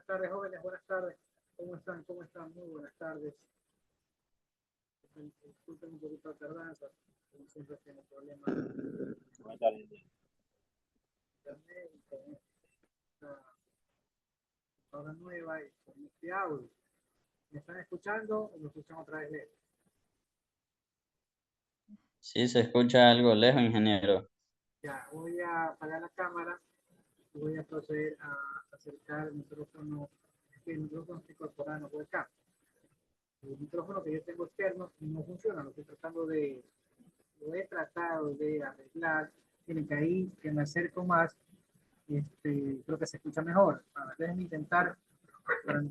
tardes, jóvenes, buenas tardes. ¿Cómo están? ¿Cómo están? Muy buenas tardes. Disculpen un poquito de tardanza, como siempre tengo problemas de internet y con esta hora nueva y con este audio. ¿Me están escuchando o me escuchan otra vez lejos? Sí, se escucha algo lejos, ingeniero. Ya, voy a apagar la cámara y voy a proceder a acercar el micrófono. El micrófono está incorporado en webcam. El micrófono que yo tengo externo no funciona, lo estoy tratando de, lo he tratado de arreglar. Tienen que ahí que me acerco más, creo que se escucha mejor. Déjenme intentar,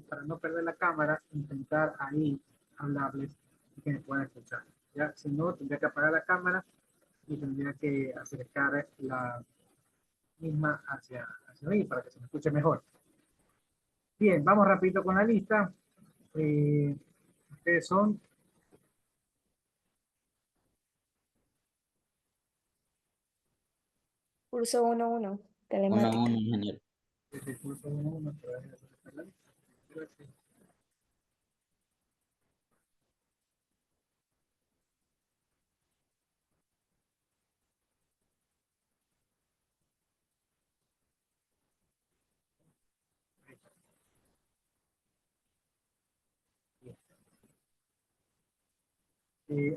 para no perder la cámara, intentar ahí hablarles y que me puedan escuchar. Ya, si no, tendría que apagar la cámara y tendría que acercar la misma hacia mí para que se me escuche mejor. Bien, vamos rapidito con la lista. Ustedes son Curso 1-1, Uno, telemática. ingeniero. desde el curso 1 que vayan a acercar la lista. Gracias.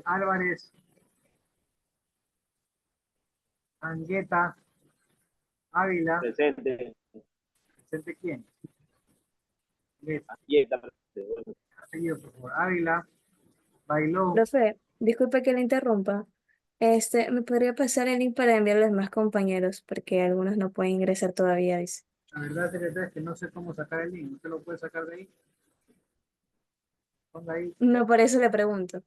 Álvarez, Angueta, Ávila, Presente. ¿presente quién? Angueta, Aquí está presente. apellido, por favor. Ávila, Bailó, Profe, disculpe que le interrumpa. ¿Me podría pasar el link para enviarle a los más compañeros? Porque algunos no pueden ingresar todavía, dice. la verdad secretaria es que no sé cómo sacar el link. ¿Usted lo puede sacar de ahí? Ponga ahí. No, por eso le pregunto.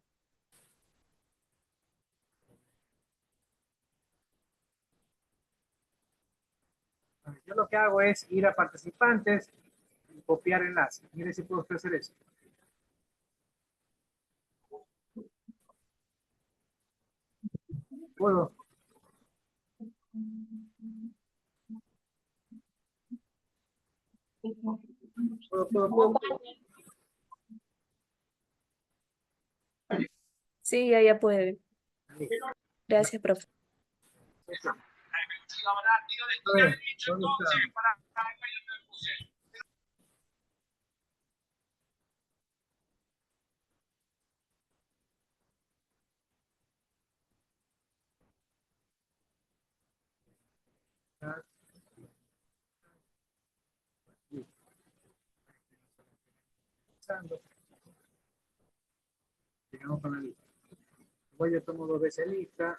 Yo lo que hago es ir a participantes y copiar enlace. Mire si puedo usted hacer eso. ¿Puedo? ¿Puedo? Sí, ya puede. Gracias, profe. A ver, ¿dónde está? Llegamos con la lista. Voy, yo tomo dos veces lista.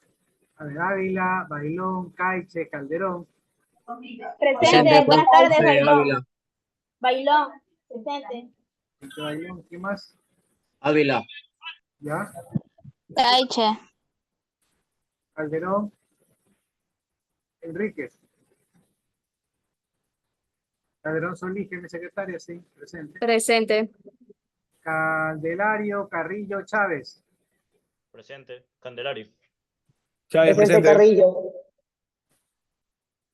A ver, Ávila, Bailón, Caiche, Calderón. Presente, buenas tardes, Bailón. Ávila. Bailón, presente. Bailón, ¿qué más? Ávila. ¿Ya? Caiche. Calderón, Enríquez. Calderón Solís, que es mi secretaria, sí, presente. Presente. Candelario, Carrillo, Chávez. Presente. Candelario. Chávez, Presente presente. Carrillo.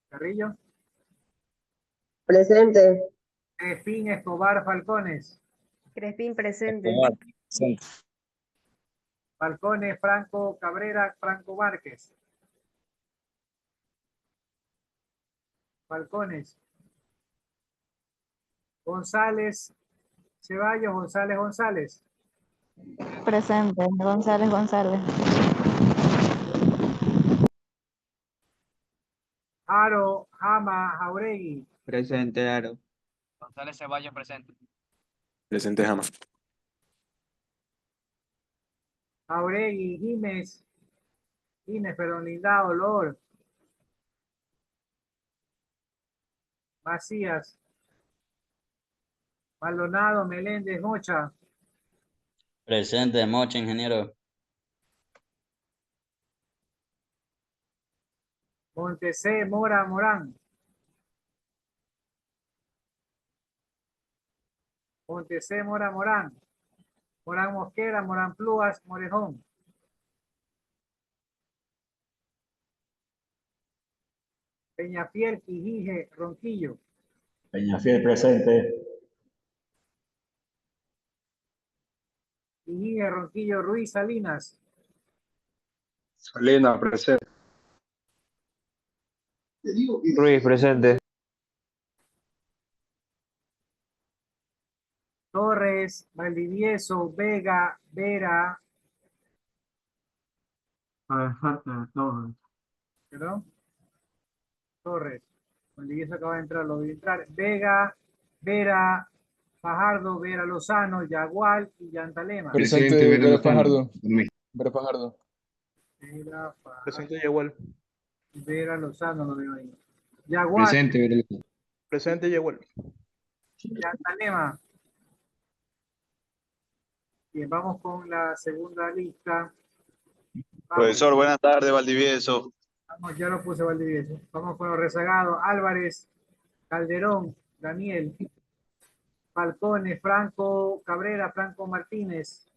Carrillo. Presente. Espín, Escobar, Falcones. Crespín, presente. Escobar, presente. Falcones, Franco, Cabrera, Franco Márquez. Falcones. González, Ceballos, González, González. Presente, González González. Aro, Jama, Jauregui. Presente, Aro. González Ceballos presente. Presente, Jama. Jauregui, Gines, perdón, Lindao, Olor. Macías. Maldonado, Meléndez, Mocha. Presente, Mocha, ingeniero. Montesé, Mora, Morán. Montesé, Mora, Morán. Morán Mosquera, Morán Pluas, Morejón. Peñafiel, Quijije, Ronquillo. Peñafiel presente. Iñigue, Ronquillo, Ruiz, Salinas. Salinas, presente. Ruiz, presente. Torres, Valdivieso, Vega, Vera. A ver, falta todo. ¿Perdón? Torres. Valdivieso acaba de entrar, lo voy a entrar. Vega, Vera, Fajardo, Vera Lozano, Yagual y Yantalema. Presente, Vera Fajardo. Vera Fajardo. Vera, Fajardo, Presente, Yehuel. Vera Lozano, lo veo ahí. Yagual, Presente, Yehuel. Yantalema. Bien, vamos con la segunda lista. Vamos. Profesor, buenas tardes, Valdivieso. Vamos, ya lo puse Valdivieso. Vamos con los rezagados. Álvarez, Calderón, Daniel, Falcone, Franco Cabrera, Franco Martínez.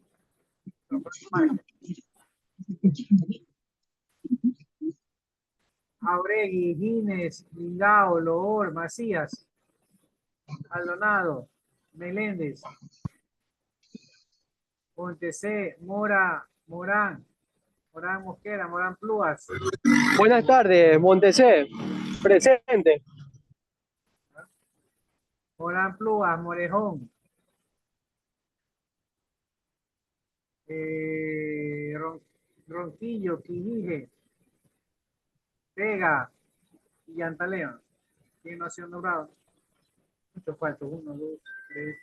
Auregui, Gines, Lingao, Loor, Macías, Aldonado, Meléndez, Montesé, Mora, Morán Mosquera, Morán Pluas, Buenas tardes, Montesé. Presente. Morán Pluas, Morejón, Ronquillo, Quinige, Vega y Antaleo. ¿Quién no ha sido nombrado? Muchos faltos, 1, 2, 3,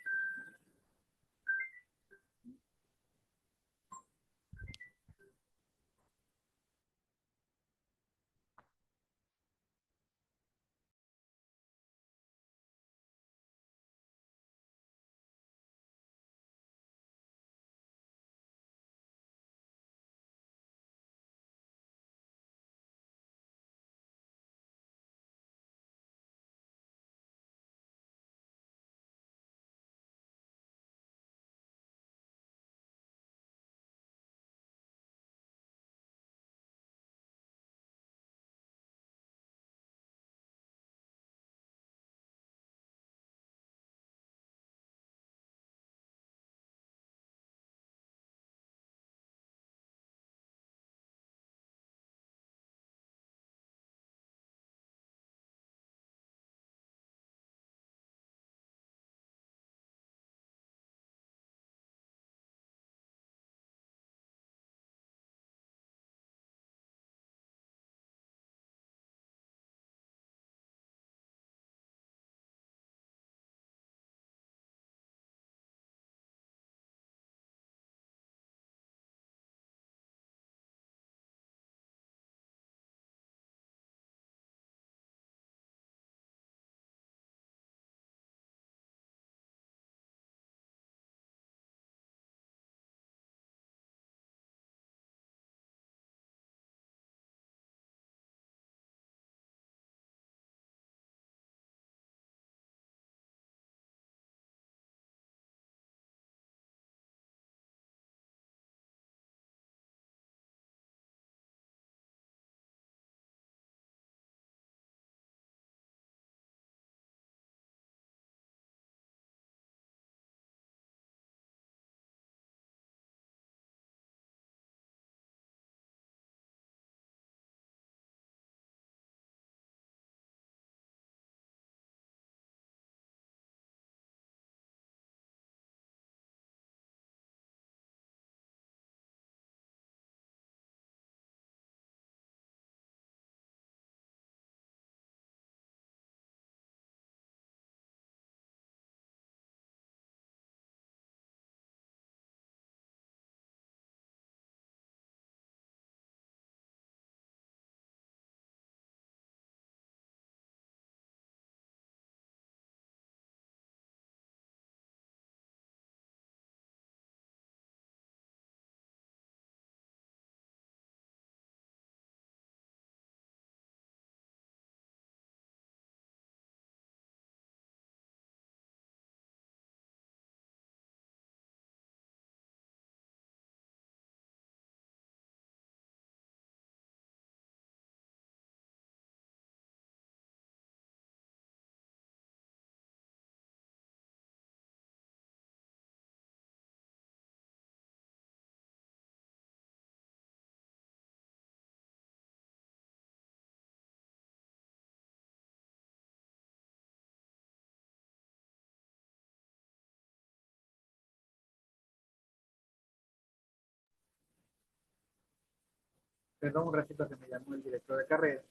Perdón un ratito que me llamó el director de carrera.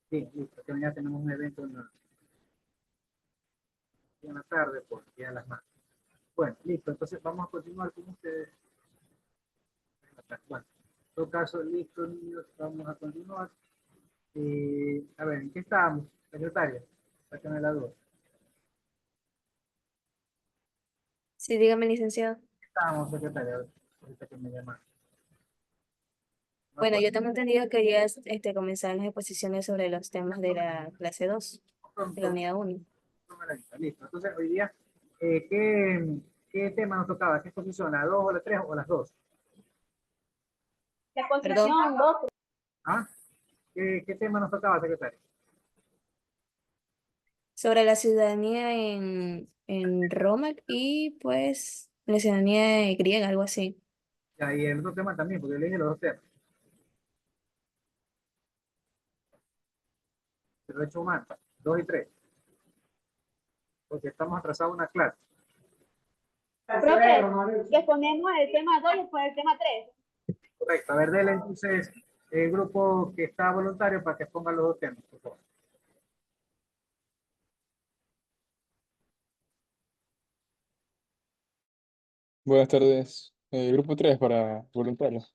Sí, listo, que mañana tenemos un evento en la tarde por el Día de las Madres. Bueno, listo, entonces vamos a continuar con ustedes. Bueno, en todo caso, listo, niños, vamos a continuar. A ver, ¿en qué estábamos, secretaria? Sáquenme la duda. Sí, dígame, licenciado. Estábamos, secretaria, ahorita que me llamaron. No Bueno, acuerdo. yo tengo entendido que ya comenzaron las exposiciones sobre los temas de la clase 2 de la unidad 1. Listo. Entonces, hoy día, ¿qué tema nos tocaba? ¿Qué exposición? ¿La 2 o la 3 o las dos? La Perdón. construcción 2. ¿Ah? ¿Qué tema nos tocaba, secretaria? Sobre la ciudadanía en Roma y pues la ciudadanía griega, algo así. Ya, y el otro tema también, porque yo le dije los dos temas. Derechos humanos, 2 y 3. Porque estamos atrasados en una clase. Profe, que ponemos el tema 2 y después el tema 3. Correcto. A ver, dele entonces el grupo que está voluntario para que ponga los dos temas, por favor. Buenas tardes. Grupo 3 para voluntarios.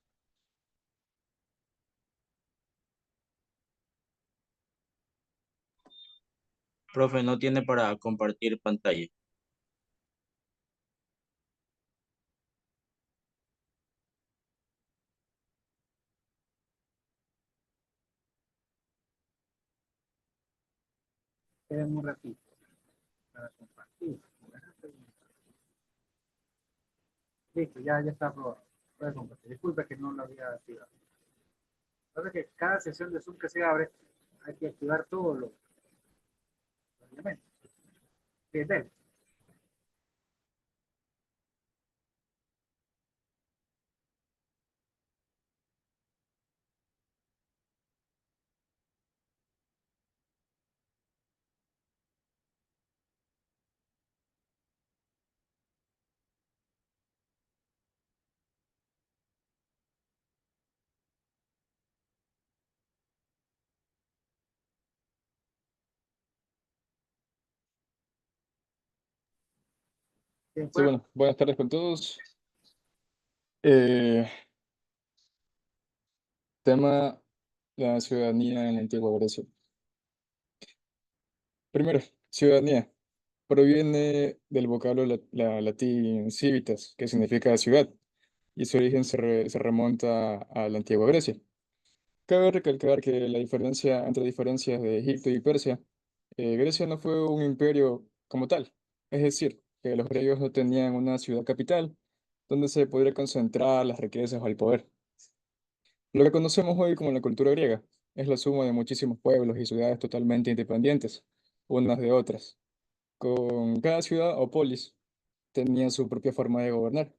Profe, no tiene para compartir pantalla. Queden un ratito para compartir. Listo, ya está aprobado. Puede compartir. Disculpe que no lo había activado. Entonces que cada sesión de Zoom que se abre hay que activar todos los elementos. Bien, dele. Bien, Sí, pues, bueno, buenas tardes con todos. Eh, Tema la ciudadanía en la antigua Grecia. Primero, ciudadanía. Proviene del vocablo latín civitas, que significa ciudad, y su origen se remonta a la antigua Grecia. Cabe recalcar que entre diferencias de Egipto y Persia, Grecia no fue un imperio como tal, es decir, que los griegos no tenían una ciudad capital donde se podría concentrar las riquezas o el poder. Lo que conocemos hoy como la cultura griega es la suma de muchísimos pueblos y ciudades totalmente independientes, unas de otras. Con cada ciudad o polis tenía su propia forma de gobernar,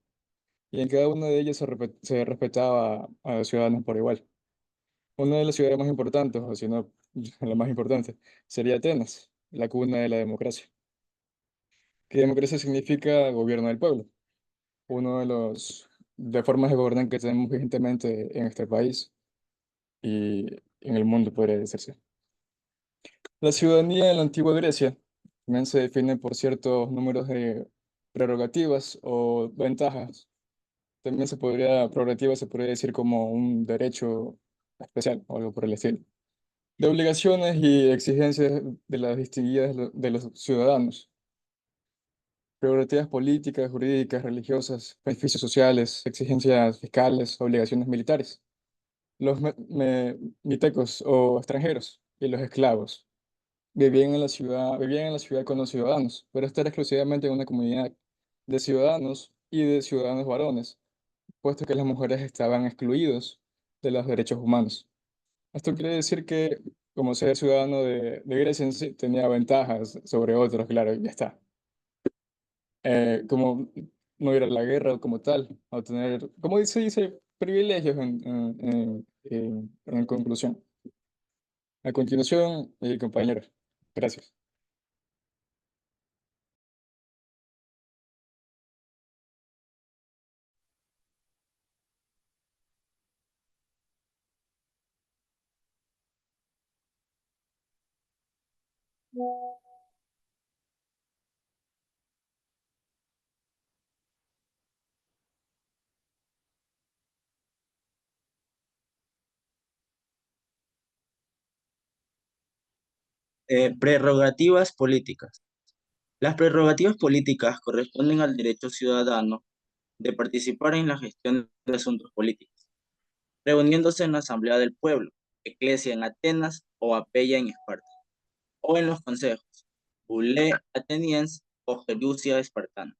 y en cada una de ellas se respetaba a los ciudadanos por igual. Una de las ciudades más importantes, o si no, la más importante, sería Atenas, la cuna de la democracia. Que democracia significa gobierno del pueblo, uno de formas de gobernar que tenemos vigentemente en este país y en el mundo, podría decirse. La ciudadanía en la antigua Grecia también se define por ciertos números de prerrogativas o ventajas. También prerrogativa se podría decir como un derecho especial o algo por el estilo. De obligaciones y exigencias de las distinguidas de los ciudadanos. Prerrogativas políticas, jurídicas, religiosas, beneficios sociales, exigencias fiscales, obligaciones militares. Los mitecos o extranjeros y los esclavos vivían en la ciudad con los ciudadanos, pero esta era exclusivamente en una comunidad de ciudadanos y de ciudadanos varones, puesto que las mujeres estaban excluidos de los derechos humanos. Esto quiere decir que, como ser ciudadano de Grecia en sí, tenía ventajas sobre otros, claro, y ya está. Como no ir a la guerra como tal, o tener, como se dice, privilegios en conclusión. A continuación, compañero, gracias. Prerrogativas políticas. Las prerrogativas políticas corresponden al derecho ciudadano de participar en la gestión de asuntos políticos, reuniéndose en la Asamblea del Pueblo, Eclesia en Atenas o Apella en Esparta, o en los consejos, Bulé ateniense o Gerusia espartana,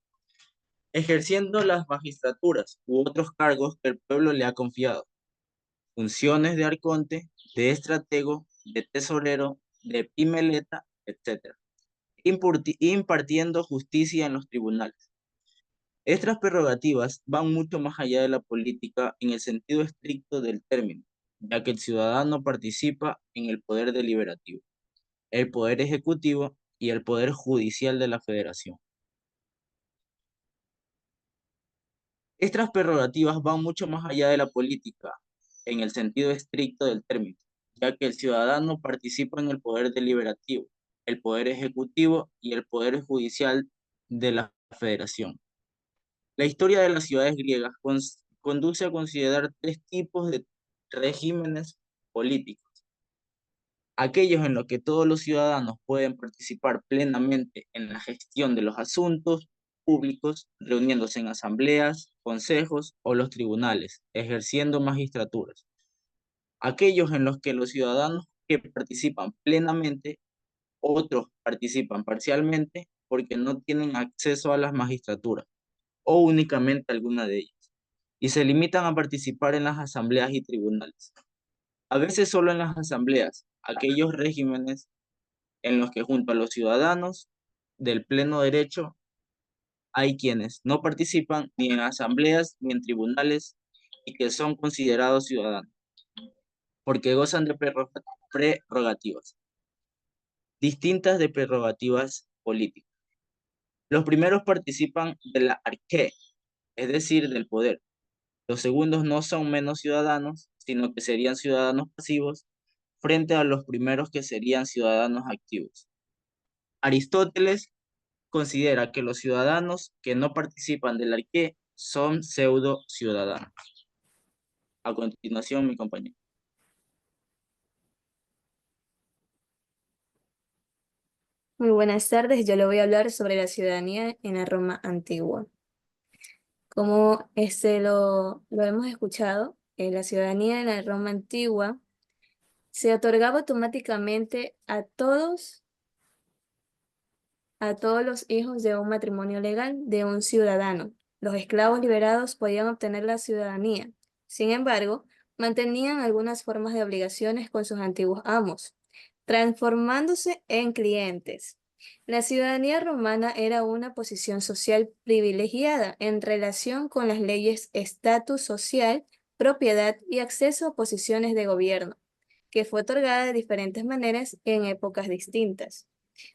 ejerciendo las magistraturas u otros cargos que el pueblo le ha confiado, funciones de arconte, de estratego, de tesorero, de pimeleta, etc., impartiendo justicia en los tribunales. Estas prerrogativas van mucho más allá de la política en el sentido estricto del término, ya que el ciudadano participa en el poder deliberativo, el poder ejecutivo y el poder judicial de la federación. Estas prerrogativas van mucho más allá de la política en el sentido estricto del término, ya que el ciudadano participa en el poder deliberativo, el poder ejecutivo y el poder judicial de la federación. La historia de las ciudades griegas conduce a considerar tres tipos de regímenes políticos: aquellos en los que todos los ciudadanos pueden participar plenamente en la gestión de los asuntos públicos, reuniéndose en asambleas, consejos o los tribunales, ejerciendo magistraturas; aquellos en los que los ciudadanos que participan plenamente, otros participan parcialmente porque no tienen acceso a las magistraturas o únicamente alguna de ellas, y se limitan a participar en las asambleas y tribunales. A veces solo en las asambleas, aquellos regímenes en los que junto a los ciudadanos del pleno derecho hay quienes no participan ni en asambleas ni en tribunales y que son considerados ciudadanos, porque gozan de prerrogativas distintas de prerrogativas políticas. Los primeros participan de la arqué, es decir, del poder. Los segundos no son menos ciudadanos, sino que serían ciudadanos pasivos frente a los primeros que serían ciudadanos activos. Aristóteles considera que los ciudadanos que no participan del arqué son pseudo ciudadanos. A continuación, mi compañero. Muy buenas tardes, yo le voy a hablar sobre la ciudadanía en la Roma antigua. Como lo hemos escuchado, la ciudadanía en la Roma antigua se otorgaba automáticamente a todos los hijos de un matrimonio legal de un ciudadano. Los esclavos liberados podían obtener la ciudadanía. Sin embargo, mantenían algunas formas de obligaciones con sus antiguos amos, transformándose en clientes. La ciudadanía romana era una posición social privilegiada en relación con las leyes estatus social, propiedad y acceso a posiciones de gobierno, que fue otorgada de diferentes maneras en épocas distintas.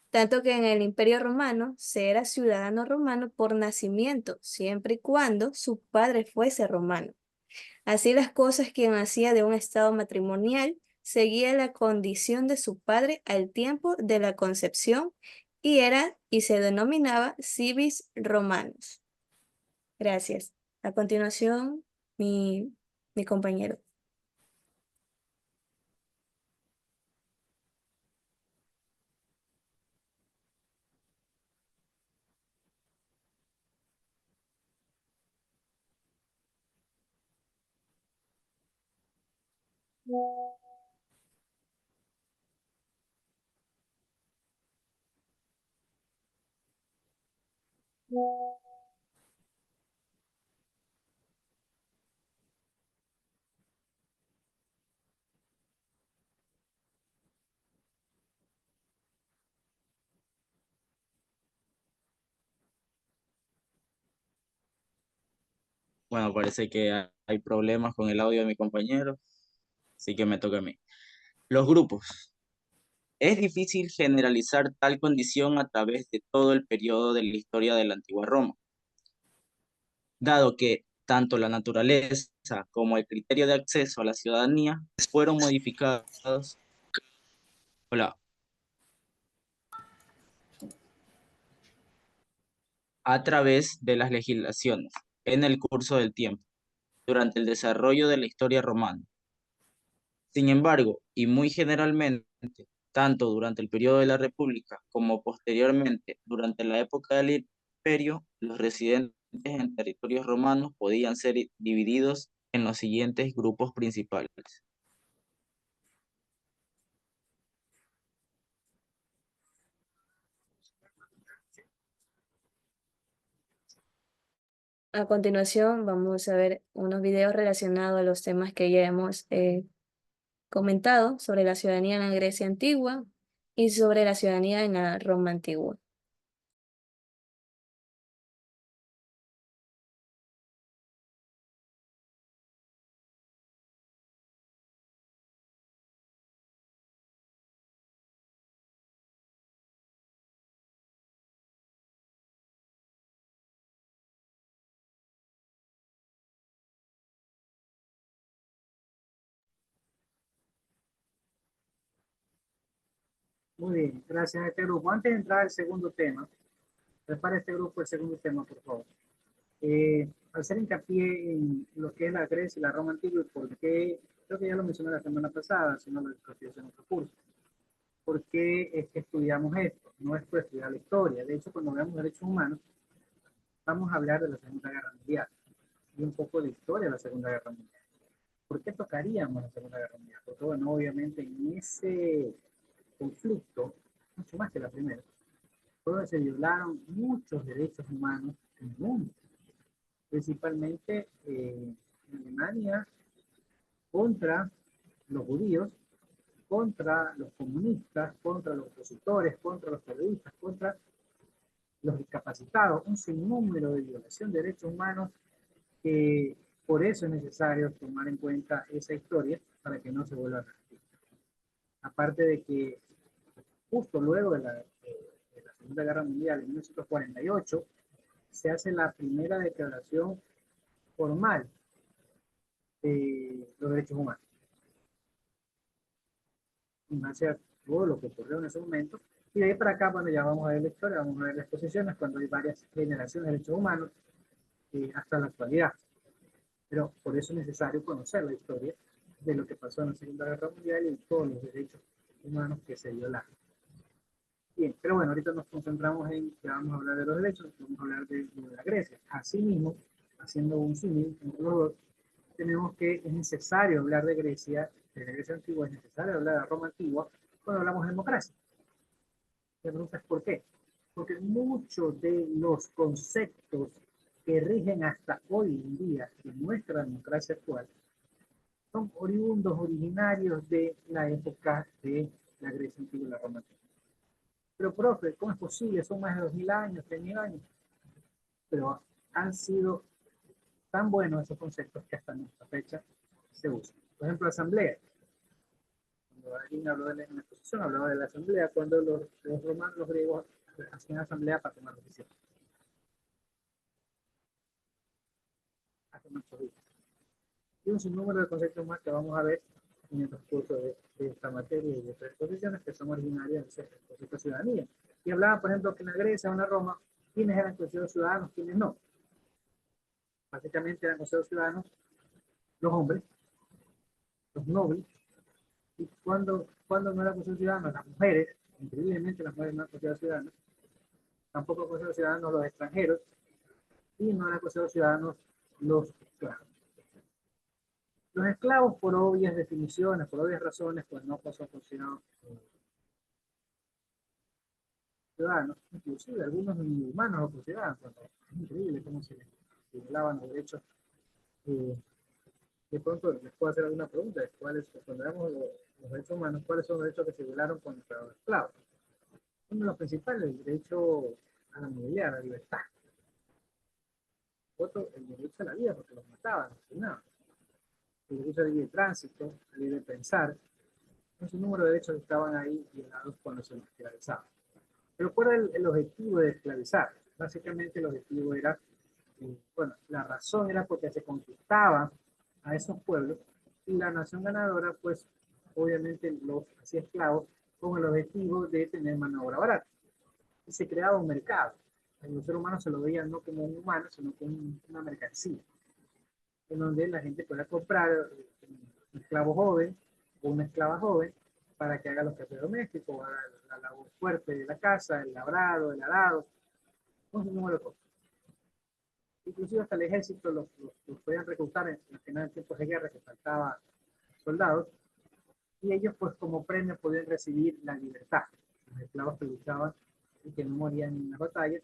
Tanto que en el Imperio Romano se era ciudadano romano por nacimiento, siempre y cuando su padre fuese romano. Así las cosas, quien nacía de un estado matrimonial seguía la condición de su padre al tiempo de la concepción y se denominaba civis romanos. Gracias. A continuación, mi compañero. Bueno, parece que hay problemas con el audio de mi compañero, así que me toca a mí. Los grupos. Es difícil generalizar tal condición a través de todo el periodo de la historia de la antigua Roma, dado que tanto la naturaleza como el criterio de acceso a la ciudadanía fueron modificados. Hola. a través de las legislaciones en el curso del tiempo, durante el desarrollo de la historia romana. Sin embargo, y muy generalmente, tanto durante el periodo de la República como posteriormente durante la época del Imperio, los residentes en territorios romanos podían ser divididos en los siguientes grupos principales. A continuación vamos a ver unos videos relacionados a los temas que ya hemos comentado sobre la ciudadanía en la Grecia antigua y sobre la ciudadanía en la Roma antigua. Muy bien, gracias a este grupo. Antes de entrar al segundo tema, prepara este grupo el segundo tema, por favor. Hacer hincapié en lo que es la Grecia y la Roma antigua, porque creo que ya lo mencioné la semana pasada, si no lo discutí en otro curso. ¿Por qué es que estudiamos esto? No es por estudiar la historia. De hecho, cuando veamos derechos humanos, vamos a hablar de la Segunda Guerra Mundial y un poco de historia de la Segunda Guerra Mundial. ¿Por qué tocaríamos la Segunda Guerra Mundial? Porque, bueno, obviamente en ese conflicto, mucho más que la primera, se violaron muchos derechos humanos en el mundo, principalmente en Alemania, contra los judíos, contra los comunistas, contra los opositores, contra los periodistas, contra los discapacitados, un sinnúmero de violación de derechos humanos que por eso es necesario tomar en cuenta esa historia para que no se vuelva a repetir. Aparte de que justo luego de la Segunda Guerra Mundial, en 1948, se hace la primera declaración formal de los derechos humanos. En base a todo lo que ocurrió en ese momento. Y de ahí para acá, cuando ya vamos a ver la historia, vamos a ver las posiciones, cuando hay varias generaciones de derechos humanos, hasta la actualidad. Pero por eso es necesario conocer la historia de lo que pasó en la Segunda Guerra Mundial y todos los derechos humanos que se violaron. Bien, pero bueno, ahorita nos concentramos en que vamos a hablar de los derechos, vamos a hablar de la Grecia. Asimismo, haciendo un símil entre los dos, tenemos que es necesario hablar de Grecia, de la Grecia antigua, es necesario hablar de la Roma antigua cuando hablamos de democracia. La pregunta es ¿por qué? Porque muchos de los conceptos que rigen hasta hoy en día en nuestra democracia actual son oriundos, originarios de la época de la Grecia antigua y la Roma antigua. Pero, profe, ¿cómo es posible? Son más de 2000 años, 3000 años. Pero han sido tan buenos esos conceptos que hasta nuestra fecha se usan. Por ejemplo, asamblea. Cuando alguien habló de la exposición, hablaba de la asamblea, cuando los romanos, los griegos hacían asamblea para tomar decisiones. Hace muchos días. Y un sinnúmero de conceptos más que vamos a ver en el transcurso de esta materia y de estas exposiciones que son originarias del concepto de ciudadanía. Y hablaba, por ejemplo, que en la Grecia o en la Roma, ¿quiénes eran considerados ciudadanos, quiénes no? Básicamente eran considerados ciudadanos los hombres, los nobles, y cuando no eran considerados ciudadanos, las mujeres, increíblemente las mujeres no eran consideradas ciudadanas, tampoco considerados ciudadanos los extranjeros, y no eran considerados ciudadanos los esclavos. Los esclavos, por obvias definiciones, por obvias razones, pues no son considerados ciudadanos, inclusive algunos humanos lo consideraban. Es increíble cómo se violaban los derechos. De pronto les puedo hacer alguna pregunta, cuando veamos los derechos humanos, ¿cuáles son los derechos que se violaron contra los esclavos? Uno de los principales, el derecho a la movilidad, a la libertad. Otro, el derecho a la vida, porque los mataban, asesinaban. El derecho a la libre tránsito, a libre pensar. Un número de derechos que estaban ahí violados cuando se los esclavizaban. Pero ¿cuál era el objetivo de esclavizar? Básicamente el objetivo era, bueno, la razón era porque se conquistaba a esos pueblos y la nación ganadora, pues, obviamente los hacía esclavos con el objetivo de tener mano de obra barata. Y se creaba un mercado. El ser humano se lo veía no como un humano, sino como una mercancía, en donde la gente pueda comprar un esclavo joven o una esclava joven para que haga los quehaceres domésticos, haga la labor fuerte de la casa, el labrado, el arado, un número de cosas. Inclusive hasta el ejército los podían reclutar en tiempos de guerra que faltaba soldados, y ellos pues como premio podían recibir la libertad. Los esclavos que luchaban y que no morían en las batallas,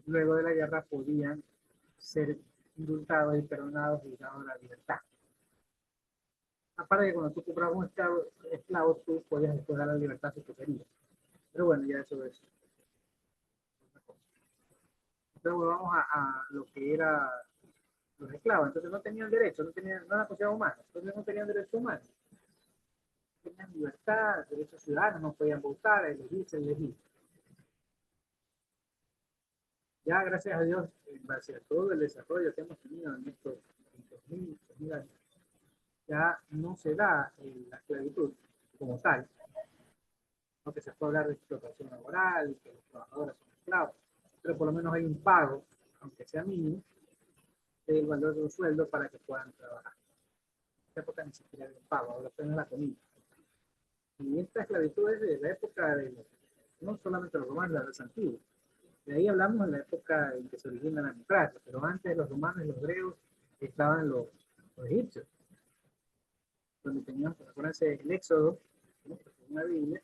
luego de la guerra podían ser indultados y perdonados y dados la libertad. Aparte de que cuando tú comprabas un esclavo, tú podías después dar la libertad si tú querías. Pero bueno, ya eso es otra cosa. Entonces volvamos a lo que era los esclavos. Entonces no tenían derecho, no eran considerados humanos, entonces no tenían derechos humanos. Tenían libertad, derechos ciudadanos, no podían votar, elegir. Ya gracias a Dios, en base a todo el desarrollo que hemos tenido en estos 2000 años, ya no se da la esclavitud como tal, aunque se puede hablar de explotación laboral y que los trabajadores son esclavos, pero por lo menos hay un pago, aunque sea mínimo, del valor de un sueldo para que puedan trabajar. En esta época ni siquiera había un pago, ahora apenas la comida. Y esta esclavitud es de la época de no solamente los romanos, la raza antigua. De ahí hablamos en la época en que se origina la democracia, pero antes los romanos y los griegos estaban los egipcios, donde tenían, acuérdense, el Éxodo, ¿no? En la Biblia,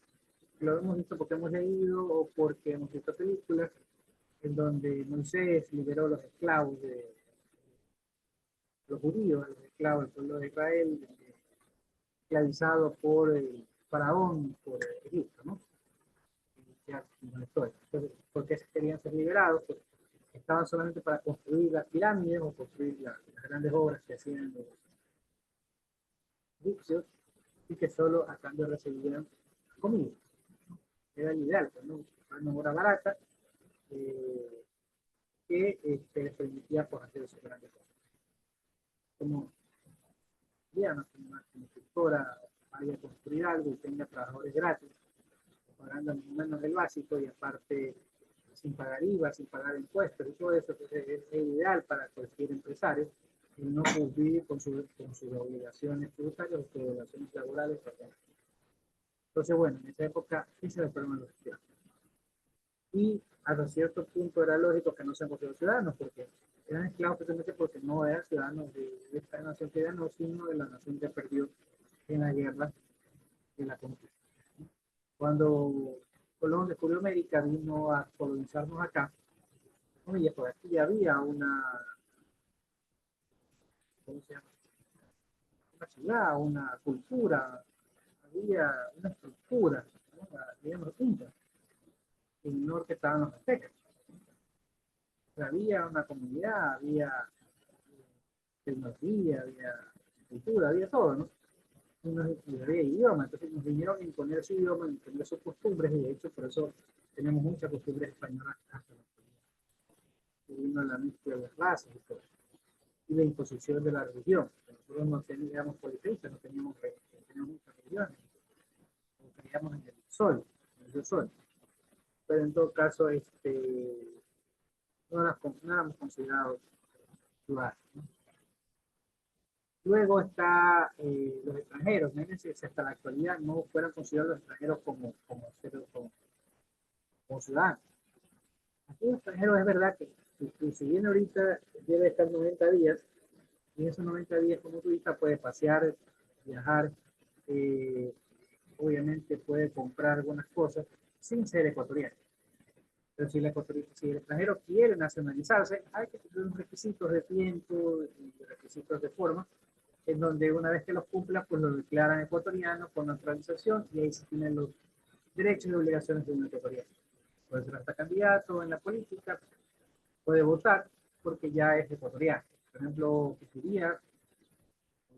lo hemos visto porque hemos leído o porque hemos visto películas en donde Moisés liberó a los esclavos de los judíos, los esclavos del pueblo de Israel, esclavizados por el faraón, por Egipto, ¿no? Ya, no estoy. Entonces, ¿por qué querían ser liberados? Pues estaban solamente para construir las pirámides o construir las grandes obras que hacían los egipcios y que solo a cambio recibían comida. Era el ideal, pues, ¿no? Una obra barata que les permitía pues, hacer esas grandes cosas. Como ya una constructora vaya a construir algo y tenga trabajadores gratis, pagando menos del básico y aparte sin pagar IVA, sin pagar impuestos y todo eso, pues es ideal para cualquier empresario y no cumplir con sus obligaciones tributarias o sus obligaciones laborales. Entonces, bueno, en esa época ese era el problema de los esclavos. Y hasta cierto punto era lógico que no sean considerados ciudadanos, porque eran esclavos precisamente porque no eran ciudadanos de esta nación que ganó, sino de la nación que perdió en la guerra de la conquista. Cuando Colón descubrió América, vino a colonizarnos acá, oye, pues aquí ya había ¿cómo se llama? Una ciudad, una cultura, había una estructura, ¿no? Digamos, juntas. En el norte estaban los aztecas. Había una comunidad, había tecnología, había cultura, había todo, ¿no? Y había idioma, entonces nos vinieron a imponer su idioma, a imponer sus costumbres, y de hecho por eso tenemos muchas costumbres españolas hasta la actualidad. Vino la mezcla de las razas y todo. Y la imposición de la religión. Nosotros no teníamos politeístas, no teníamos muchas religiones. Creíamos en el sol, en el dios sol. Pero en todo caso, no éramos considerados ciudadanos, ¿no? Luego está los extranjeros. Imagínense si hasta la actualidad no fueran considerados los extranjeros como ciudadanos. Aquí los extranjeros es verdad que si bien ahorita debe estar 90 días, y en esos 90 días como turista puede pasear, viajar, obviamente puede comprar algunas cosas sin ser ecuatoriano. Pero si el extranjero quiere nacionalizarse, hay que tener unos requisitos de tiempo y requisitos de forma, en donde una vez que los cumpla, pues lo declaran ecuatoriano con naturalización y ahí se tienen los derechos y obligaciones de un ecuatoriano. Puede ser hasta candidato en la política, puede votar porque ya es ecuatoriano. Por ejemplo, Pichuría,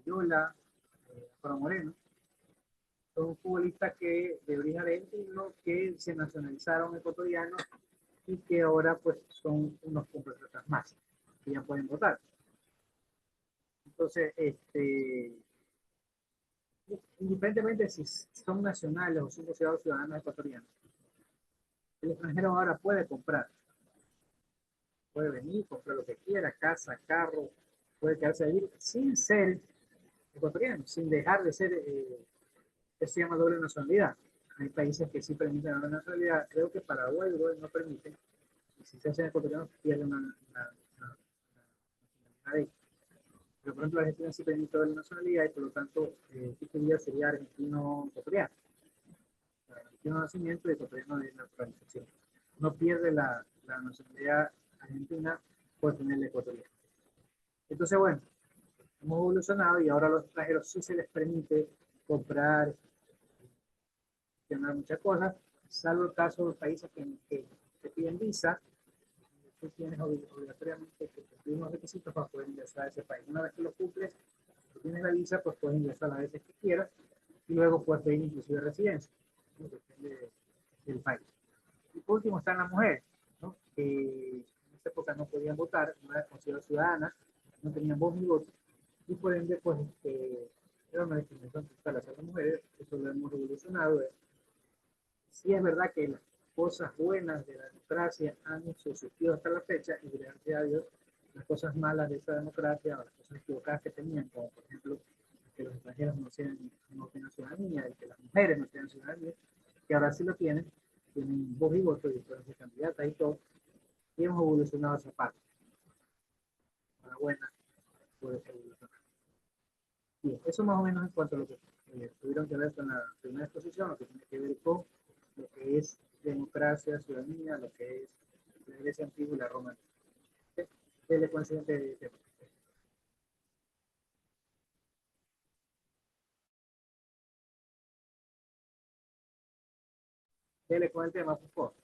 Yola, Álvaro Moreno, son futbolistas que de origen argentino que se nacionalizaron ecuatorianos y que ahora pues son unos compatriotas más que ya pueden votar. Entonces, independientemente si son nacionales o son considerados ciudadanos ecuatorianos, el extranjero ahora puede comprar puede venir, comprar lo que quiera, casa, carro, puede quedarse ahí sin ser ecuatoriano, sin dejar de ser, eso se llama doble nacionalidad. Hay países que sí permiten la doble nacionalidad, creo que Paraguay y Uruguay no permiten, y si se hacen ecuatorianos pierden una nacionalidad. Pero por ejemplo Argentina sí permite doble nacionalidad y por lo tanto este día sería argentino-ecuatoriano. Argentino de nacimiento y ecuatoriano de naturalización. No pierde la nacionalidad argentina por tener la ecuatoriana. Entonces, bueno, hemos evolucionado y ahora a los extranjeros sí se les permite comprar, tener muchas cosas, salvo el caso de países que piden visa. Tú tienes obligatoriamente que cumplir unos requisitos para poder ingresar a ese país. Una vez que lo cumples, tú tienes la visa, pues puedes ingresar las veces que quieras y luego puedes pedir inclusive residencia. Depende del país. Y por último están las mujeres, ¿no? Que en esa época no podían votar, no eran consideradas ciudadanas, no tenían voz ni voto, y por ende, pues, era una discriminación total hacia las mujeres. Eso lo hemos revolucionado. Sí es verdad que las cosas buenas de la democracia han subsistido hasta la fecha, y gracias a Dios, las cosas malas de esa democracia, o las cosas equivocadas que tenían, como por ejemplo, que los extranjeros no tengan ciudadanía, y que las mujeres no tengan ciudadanía, que ahora sí lo tienen voz y voto y pueden ser candidatas y todo, y hemos evolucionado esa parte. Para buena, puede ser evolucionar. Bien, eso más o menos en cuanto a lo que tuvieron que ver con la primera exposición, lo que tiene que ver con lo que es democracia, ciudadanía, lo que es la Grecia antigua y la Roma antigua. Dele con el siguiente tema. Dele con el tema, por favor.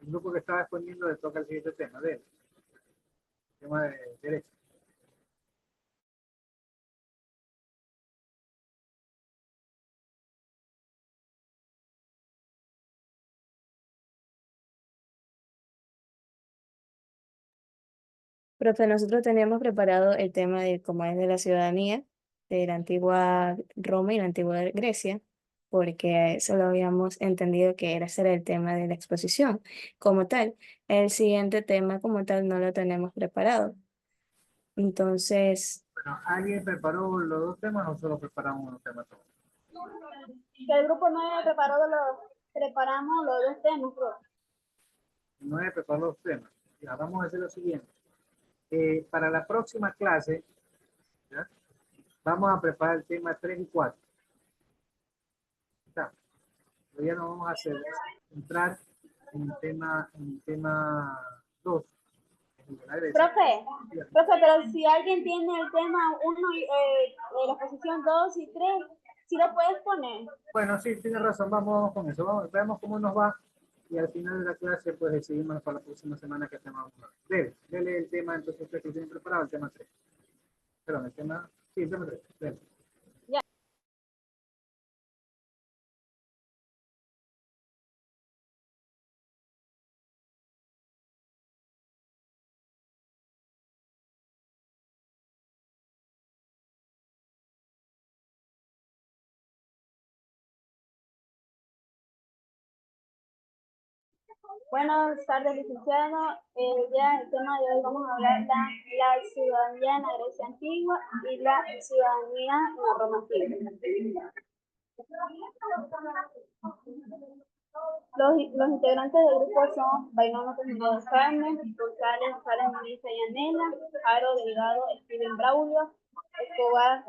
El grupo que estaba exponiendo le toca el siguiente tema, el tema de derecho. Profe, nosotros teníamos preparado el tema de cómo es de la ciudadanía de la antigua Roma y la antigua Grecia, porque eso lo habíamos entendido que era ser el tema de la exposición como tal. El siguiente tema como tal no lo tenemos preparado. Entonces, Bueno, ¿alguien preparó los dos temas o solo preparamos unos temas todos? Que el grupo 9 preparamos los dos temas, profe. 9 preparó los temas. Ya, vamos a hacer lo siguiente. Para la próxima clase, ¿ya? Vamos a preparar el tema 3 y 4. ¿Está? Pero ya no vamos a entrar en el tema 2. Profe, pero si alguien tiene el tema 1 y la exposición 2 y 3, ¿sí lo puedes poner? Bueno, sí, tiene razón, vamos con eso. Veamos cómo nos va y al final de la clase pues decidimos para la próxima semana qué tema vamos a ver. Dele el tema, entonces usted que tiene preparado, el tema 3. Perdón, el tema 3. Dele. Ya. Buenas tardes, licenciado. Ya el tema de hoy vamos a hablar de la ciudadanía en la Grecia antigua y la ciudadanía en la Roma antigua. Los integrantes del grupo son Bainón Comunidad Carmen, González, Karen, Melissa y Anela, Aro Delgado, Steven Braulio, Escobar,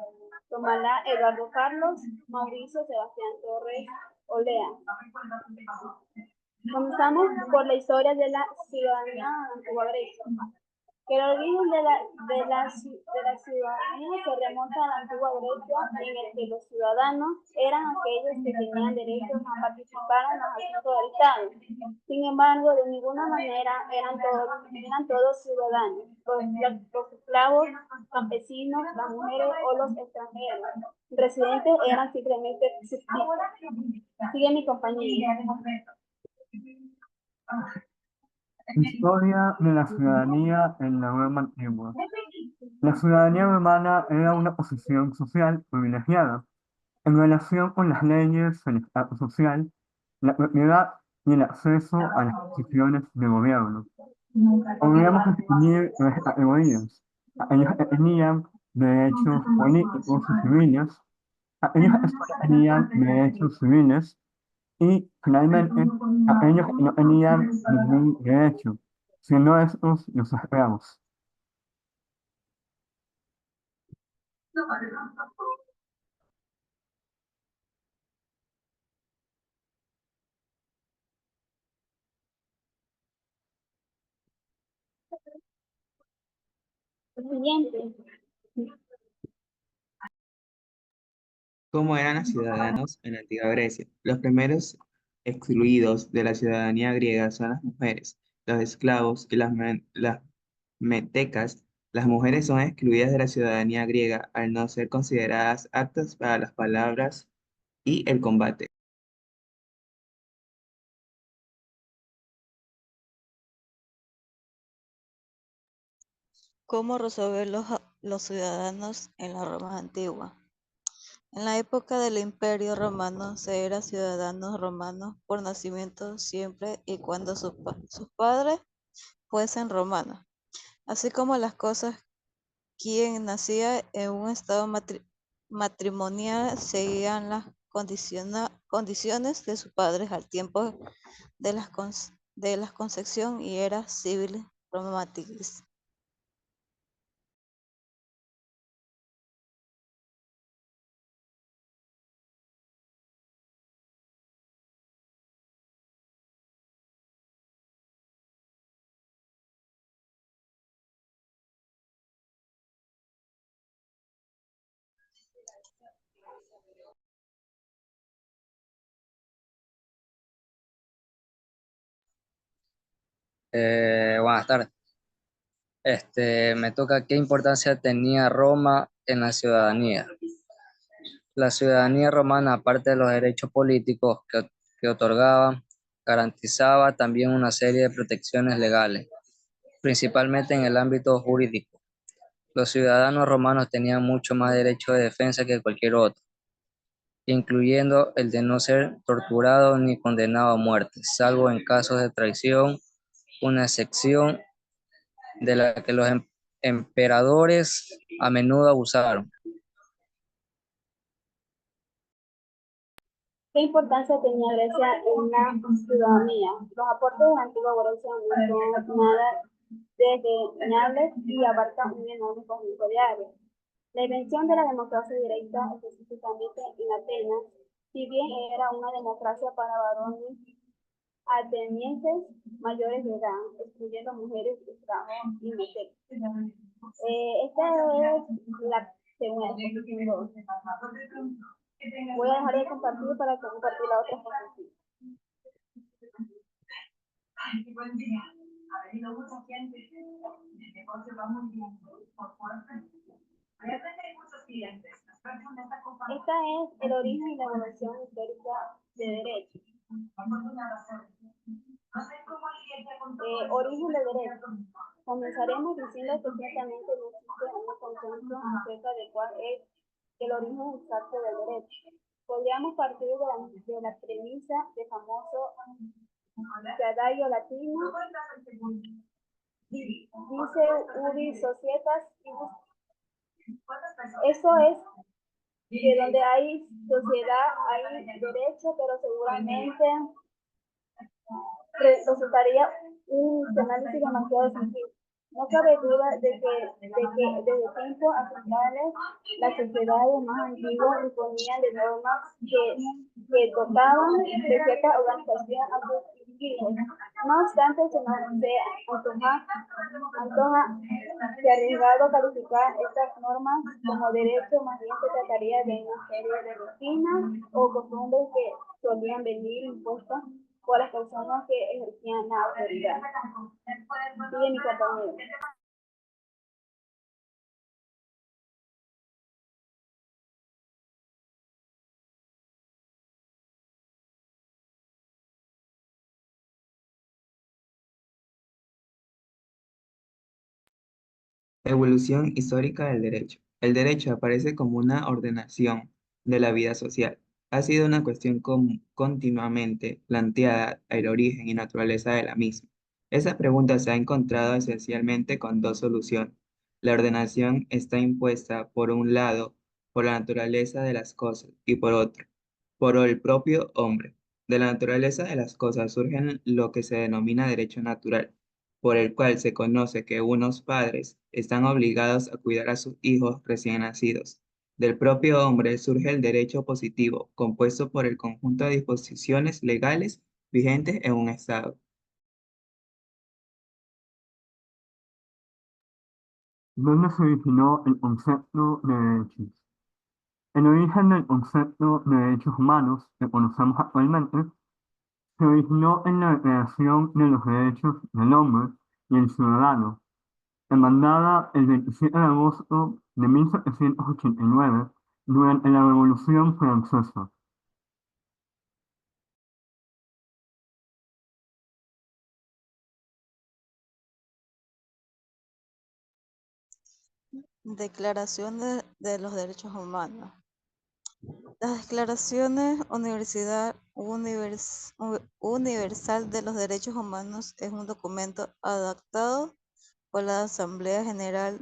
Tomalá, Eduardo Carlos, Mauricio, Sebastián Torres, Olea. Comenzamos por la historia de la ciudadanía de Antigua Grecia. Que el origen de la ciudadanía se remonta a la antigua Grecia, en el que los ciudadanos eran aquellos que tenían derechos a participar en los asuntos del Estado. Sin embargo, de ninguna manera eran todos ciudadanos. Los esclavos, campesinos, las mujeres o los extranjeros residentes eran simplemente súbditos. Sigue mi compañía. Historia de la ciudadanía en la Roma antigua. La ciudadanía romana era una posición social privilegiada en relación con las leyes, el estatus social, la propiedad y el acceso a las posiciones de gobierno. Podríamos definir tres categorías. Aquellos que tenían derechos políticos y civiles, aquellos que solo tenían derechos civiles y finalmente aquellos que no tenían ningún derecho, siendo estos los esclavos. Siguiente. ¿Cómo eran los ciudadanos en la antigua Grecia? Los primeros excluidos de la ciudadanía griega son las mujeres, los esclavos y las metecas. Las mujeres son excluidas de la ciudadanía griega al no ser consideradas aptas para las palabras y el combate. ¿Cómo resolver los ciudadanos en la Roma antigua? En la época del Imperio Romano se era ciudadanos romanos por nacimiento siempre y cuando sus padres fuesen romanos. Así como las cosas, quien nacía en un estado matrimonial seguían las condiciones de sus padres al tiempo de la concepción y era civil romantis. Buenas tardes. Me toca qué importancia tenía Roma en la ciudadanía. La ciudadanía romana, aparte de los derechos políticos que otorgaba, garantizaba también una serie de protecciones legales, principalmente en el ámbito jurídico. Los ciudadanos romanos tenían mucho más derecho de defensa que cualquier otro, incluyendo el de no ser torturado ni condenado a muerte, salvo en casos de traición, una excepción de la que los emperadores a menudo abusaron. ¿Qué importancia tenía Grecia en la ciudadanía? Los aportes de la antigua Grecia no son nada desdeñables y abarcan un enorme conjunto de áreas. La invención de la democracia directa, específicamente en Atenas, si bien era una democracia para varones atenienses mayores de edad, excluyendo mujeres, esclavos y metecas. Esta es la segunda exposición 2. Voy a dejar de compartir para compartir la otra exposición. Buen día. Ha venido mucha gente. El negocio va muy bien. Por fuerza. Realmente hay muchos clientes. Esta es el origen y la evolución histórica de derecho. Origen del derecho. Comenzaremos diciendo que ciertamente no existe un consenso acerca de cuál es el origen exacto del derecho. Podríamos partir de la premisa del famoso adagio latino, dice ubi societas ibus. Eso es que donde hay sociedad hay derecho, pero seguramente resultaría un análisis demasiado sencillo. No cabe duda de que desde tiempos ancestrales las sociedades más antiguas disponían de normas que dotaban de cierta organización a sus individuos. No obstante, se nos antoja que arriesgado calificar estas normas como derecho, más bien se trataría de una serie de rutinas o costumbres que solían venir impuestas por las personas que ejercían la autoridad. Sigue mi compañero. Evolución histórica del derecho. El derecho aparece como una ordenación de la vida social. Ha sido una cuestión continuamente planteada el origen y naturaleza de la misma. Esa pregunta se ha encontrado esencialmente con dos soluciones. La ordenación está impuesta, por un lado, por la naturaleza de las cosas y por otro, por el propio hombre. De la naturaleza de las cosas surge lo que se denomina derecho natural, por el cual se conoce que unos padres están obligados a cuidar a sus hijos recién nacidos. Del propio hombre surge el derecho positivo, compuesto por el conjunto de disposiciones legales vigentes en un Estado. ¿Dónde se originó el concepto de derechos? El origen del concepto de derechos humanos que conocemos actualmente se originó en la Declaración de los Derechos del Hombre y el Ciudadano, demandada el 27 de agosto de 1789 durante la Revolución Francesa. Declaración de los Derechos Humanos. Las Declaraciones Universal de los Derechos Humanos es un documento adoptado por la Asamblea General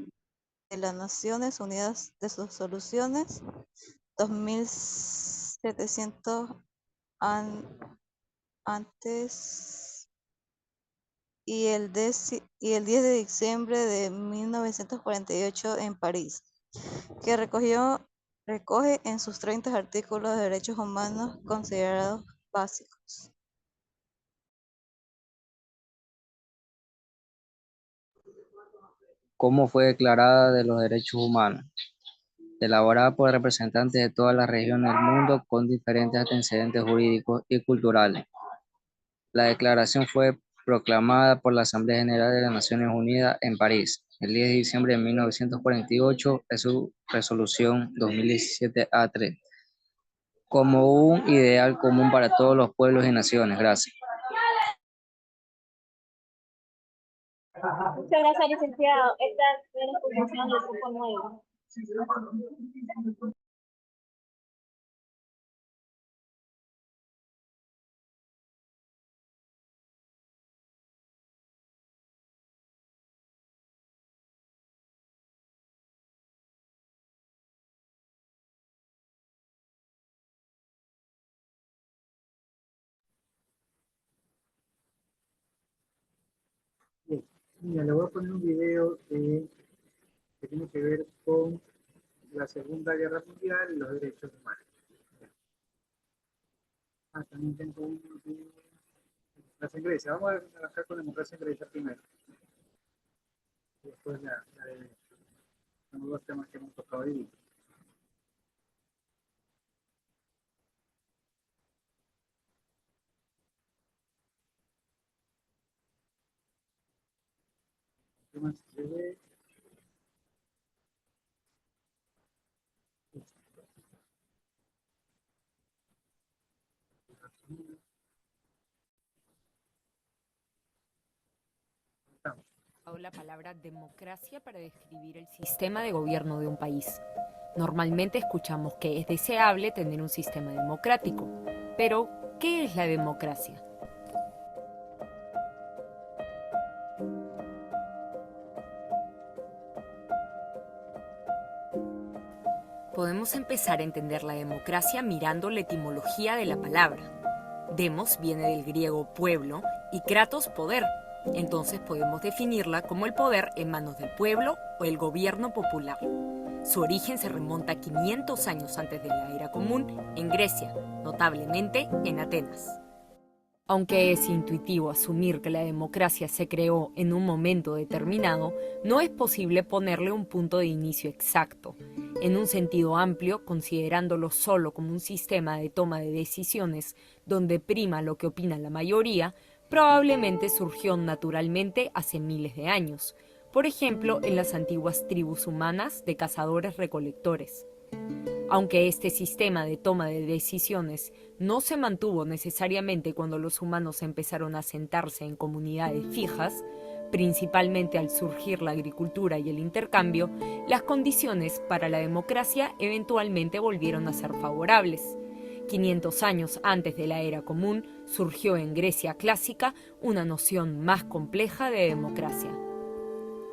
de las Naciones Unidas de sus resoluciones 2700 antes y el 10 de diciembre de 1948 en París, que recoge en sus 30 artículos de derechos humanos considerados básicos. ¿Cómo fue declarada de los derechos humanos? Elaborada por representantes de todas las regiones del mundo con diferentes antecedentes jurídicos y culturales. La declaración fue proclamada por la Asamblea General de las Naciones Unidas en París el 10 de diciembre de 1948 en su resolución 2017 A3, como un ideal común para todos los pueblos y naciones. Gracias. Muchas gracias, licenciado. Esta es la exposición del grupo 9. Bien, mira, le voy a poner un video que tiene que ver con la Segunda Guerra Mundial y los derechos humanos. También tengo uno de democracia en Grecia. Vamos a arrancar con democracia en Grecia primero. Y después la de los dos temas que hemos tocado hoy. ¿Qué más se ve? La palabra democracia para describir el sistema de gobierno de un país. Normalmente escuchamos que es deseable tener un sistema democrático, pero ¿qué es la democracia? Podemos empezar a entender la democracia mirando la etimología de la palabra. Demos viene del griego pueblo y kratos poder. Entonces podemos definirla como el poder en manos del pueblo o el gobierno popular. Su origen se remonta a 500 años antes de la era común en Grecia, notablemente en Atenas. Aunque es intuitivo asumir que la democracia se creó en un momento determinado, no es posible ponerle un punto de inicio exacto. En un sentido amplio, considerándolo solo como un sistema de toma de decisiones donde prima lo que opina la mayoría, probablemente surgió naturalmente hace miles de años, por ejemplo en las antiguas tribus humanas de cazadores-recolectores. Aunque este sistema de toma de decisiones no se mantuvo necesariamente cuando los humanos empezaron a sentarse en comunidades fijas, principalmente al surgir la agricultura y el intercambio, las condiciones para la democracia eventualmente volvieron a ser favorables. 500 años antes de la era común, surgió en Grecia clásica una noción más compleja de democracia.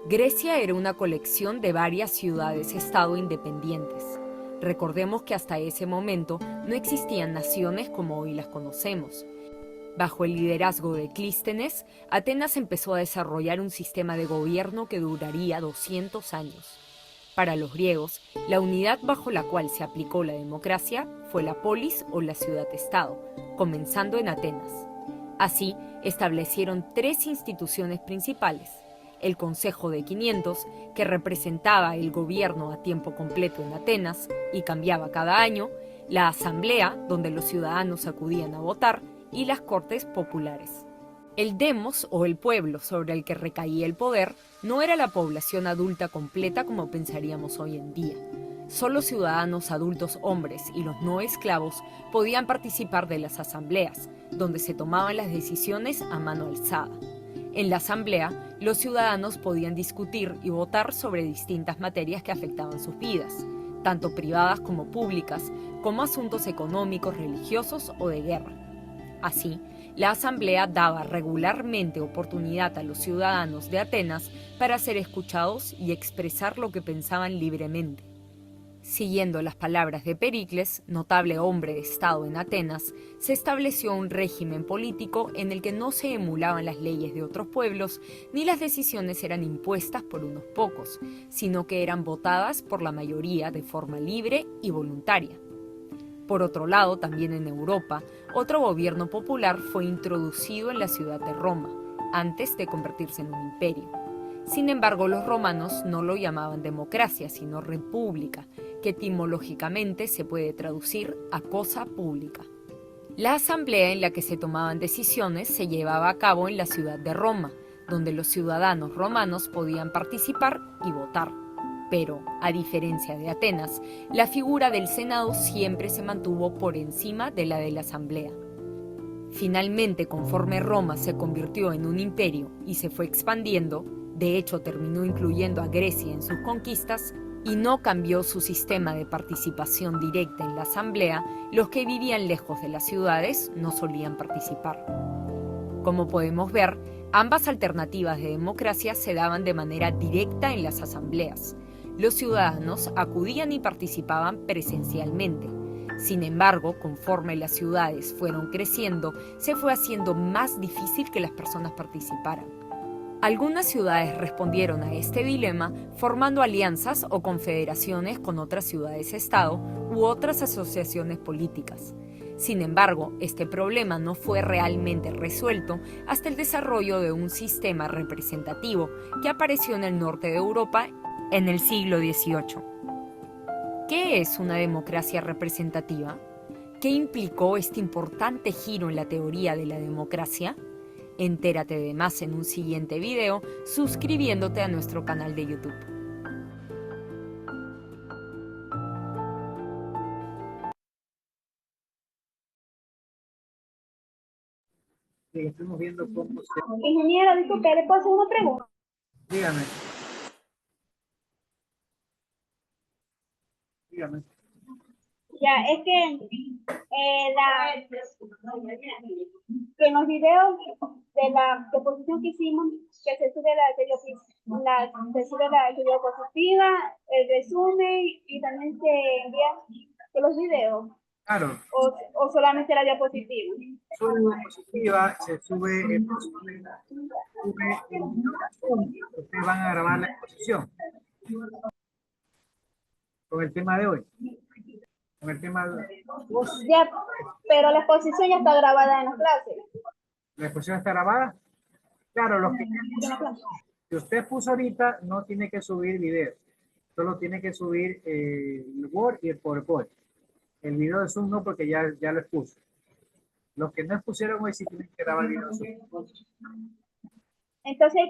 Grecia era una colección de varias ciudades-estado independientes. Recordemos que hasta ese momento no existían naciones como hoy las conocemos. Bajo el liderazgo de Clístenes, Atenas empezó a desarrollar un sistema de gobierno que duraría 200 años. Para los griegos, la unidad bajo la cual se aplicó la democracia fue la polis o la ciudad-estado, comenzando en Atenas. Así, establecieron 3 instituciones principales: el Consejo de 500, que representaba el gobierno a tiempo completo en Atenas y cambiaba cada año, la Asamblea, donde los ciudadanos acudían a votar, y las Cortes Populares. El demos, o el pueblo sobre el que recaía el poder, no era la población adulta completa como pensaríamos hoy en día. Solo ciudadanos adultos hombres y los no esclavos podían participar de las asambleas, donde se tomaban las decisiones a mano alzada. En la asamblea, los ciudadanos podían discutir y votar sobre distintas materias que afectaban sus vidas, tanto privadas como públicas, como asuntos económicos, religiosos o de guerra. Así, la asamblea daba regularmente oportunidad a los ciudadanos de Atenas para ser escuchados y expresar lo que pensaban libremente. Siguiendo las palabras de Pericles, notable hombre de Estado en Atenas, se estableció un régimen político en el que no se emulaban las leyes de otros pueblos, ni las decisiones eran impuestas por unos pocos, sino que eran votadas por la mayoría de forma libre y voluntaria. Por otro lado, también en Europa, otro gobierno popular fue introducido en la ciudad de Roma, antes de convertirse en un imperio. Sin embargo, los romanos no lo llamaban democracia, sino república, que etimológicamente se puede traducir a cosa pública. La asamblea en la que se tomaban decisiones se llevaba a cabo en la ciudad de Roma, donde los ciudadanos romanos podían participar y votar. Pero, a diferencia de Atenas, la figura del Senado siempre se mantuvo por encima de la asamblea. Finalmente, conforme Roma se convirtió en un imperio y se fue expandiendo, de hecho terminó incluyendo a Grecia en sus conquistas, y no cambió su sistema de participación directa en la asamblea, los que vivían lejos de las ciudades no solían participar. Como podemos ver, ambas alternativas de democracia se daban de manera directa en las asambleas. Los ciudadanos acudían y participaban presencialmente. Sin embargo, conforme las ciudades fueron creciendo, se fue haciendo más difícil que las personas participaran. Algunas ciudades respondieron a este dilema formando alianzas o confederaciones con otras ciudades-estado u otras asociaciones políticas. Sin embargo, este problema no fue realmente resuelto hasta el desarrollo de un sistema representativo que apareció en el norte de Europa en el siglo XVIII. ¿Qué es una democracia representativa? ¿Qué implicó este importante giro en la teoría de la democracia? Entérate de más en un siguiente video suscribiéndote a nuestro canal de YouTube. Estamos viendo cómo se... Ingeniero, disculpe, ¿le puedo hacer una pregunta? Dígame. Dígame. Ya, es que en los videos de la exposición que hicimos, que se sube se sube la diapositiva, el resumen y también se envía los videos. Claro. O solamente la diapositiva. Solo la diapositiva se sube, ustedes van a grabar la exposición con el tema de hoy. Con el tema de... Ya, pero la exposición ya está grabada en las clases. ¿La exposición está grabada? Claro, los que si usted puso ahorita, no tiene que subir video. Solo tiene que subir el Word y el PowerPoint. El video de Zoom no, porque ya lo expuso. Los que no expusieron hoy sí tienen que grabar el video de Zoom. Entonces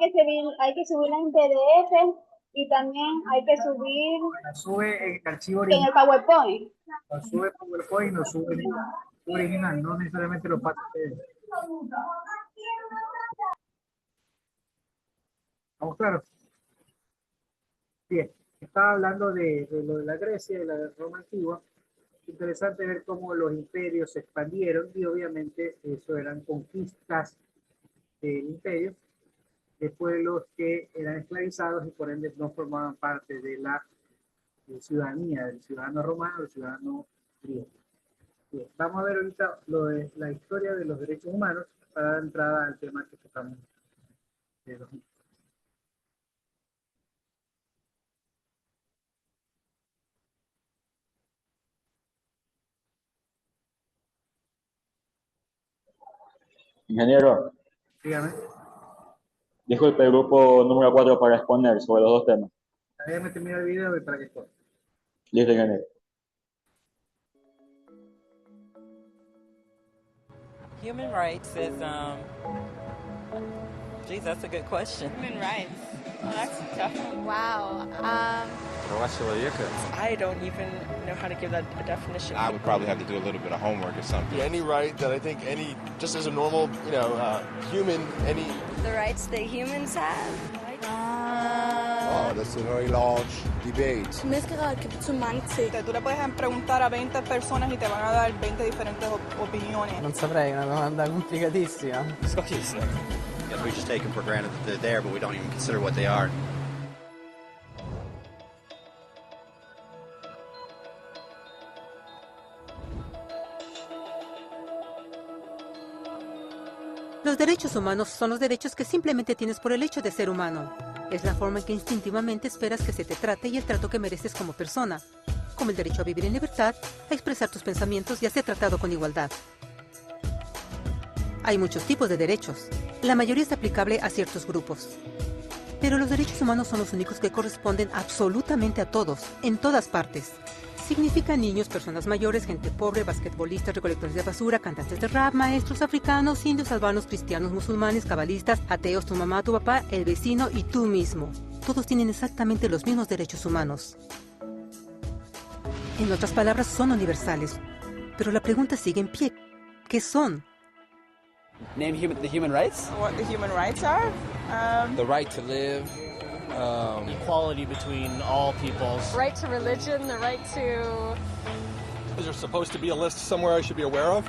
hay que subirla en PDF y también hay que subir La sube en el archivo en el original. PowerPoint. Lo sube PowerPoint y lo sube en el original, no necesariamente lo pasa. ¿Estamos claros? Bien, estaba hablando de lo de la Grecia y la Roma antigua. Interesante ver cómo los imperios se expandieron y obviamente eso eran conquistas del imperio de pueblos que eran esclavizados y por ende no formaban parte de la ciudadanía, del ciudadano romano, del ciudadano griego. Bien, vamos a ver ahorita lo de la historia de los derechos humanos para dar entrada al tema que tocamos de los Ingeniero, Dígame, disculpe el grupo número 4 para exponer sobre los dos temas. déjame terminar el video y para que esto. Listo, ingeniero. Human rights is, geez, that's a good question. Human rights. Oh, that's a tough one. Wow. I don't even know how to give that a definition. I would probably have to do a little bit of homework or something. Any right that I think just as a normal, human, The rights that humans have. Oh, that's a very large debate. Tú le puedes preguntar a 20 personas y te van a dar 20 diferentes opiniones. Non saprei, è una domanda complicatissima. Yes, we just take them for granted that they're there, but we don't even consider what they are. Los derechos humanos son los derechos que simplemente tienes por el hecho de ser humano. Es la forma en que instintivamente esperas que se te trate y el trato que mereces como persona, como el derecho a vivir en libertad, a expresar tus pensamientos y a ser tratado con igualdad. Hay muchos tipos de derechos. La mayoría es aplicable a ciertos grupos. Pero los derechos humanos son los únicos que corresponden absolutamente a todos, en todas partes. Significa niños, personas mayores, gente pobre, basquetbolistas, recolectores de basura, cantantes de rap, maestros africanos, indios, albanos, cristianos, musulmanes, cabalistas, ateos, tu mamá, tu papá, el vecino y tú mismo. Todos tienen exactamente los mismos derechos humanos. En otras palabras, son universales. Pero la pregunta sigue en pie. ¿Qué son? Name the human rights? What the human rights are? The right to live. Equality between all peoples. Right to religion, the right to... Is there supposed to be a list somewhere I should be aware of?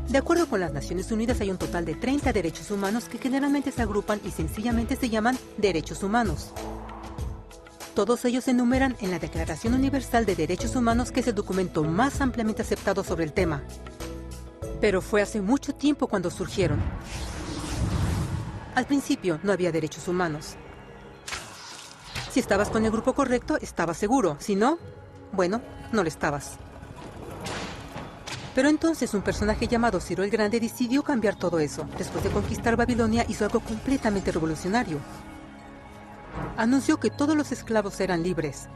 De acuerdo con las Naciones Unidas, hay un total de 30 derechos humanos que generalmente se agrupan y sencillamente se llaman derechos humanos. Todos ellos se enumeran en la Declaración Universal de Derechos Humanos, que es el documento más ampliamente aceptado sobre el tema. Pero fue hace mucho tiempo cuando surgieron. Al principio no había derechos humanos. Si estabas con el grupo correcto, estabas seguro. Si no, bueno, no lo estabas. Pero entonces un personaje llamado Ciro el Grande decidió cambiar todo eso. Después de conquistar Babilonia, hizo algo completamente revolucionario. Anunció que todos los esclavos eran libres.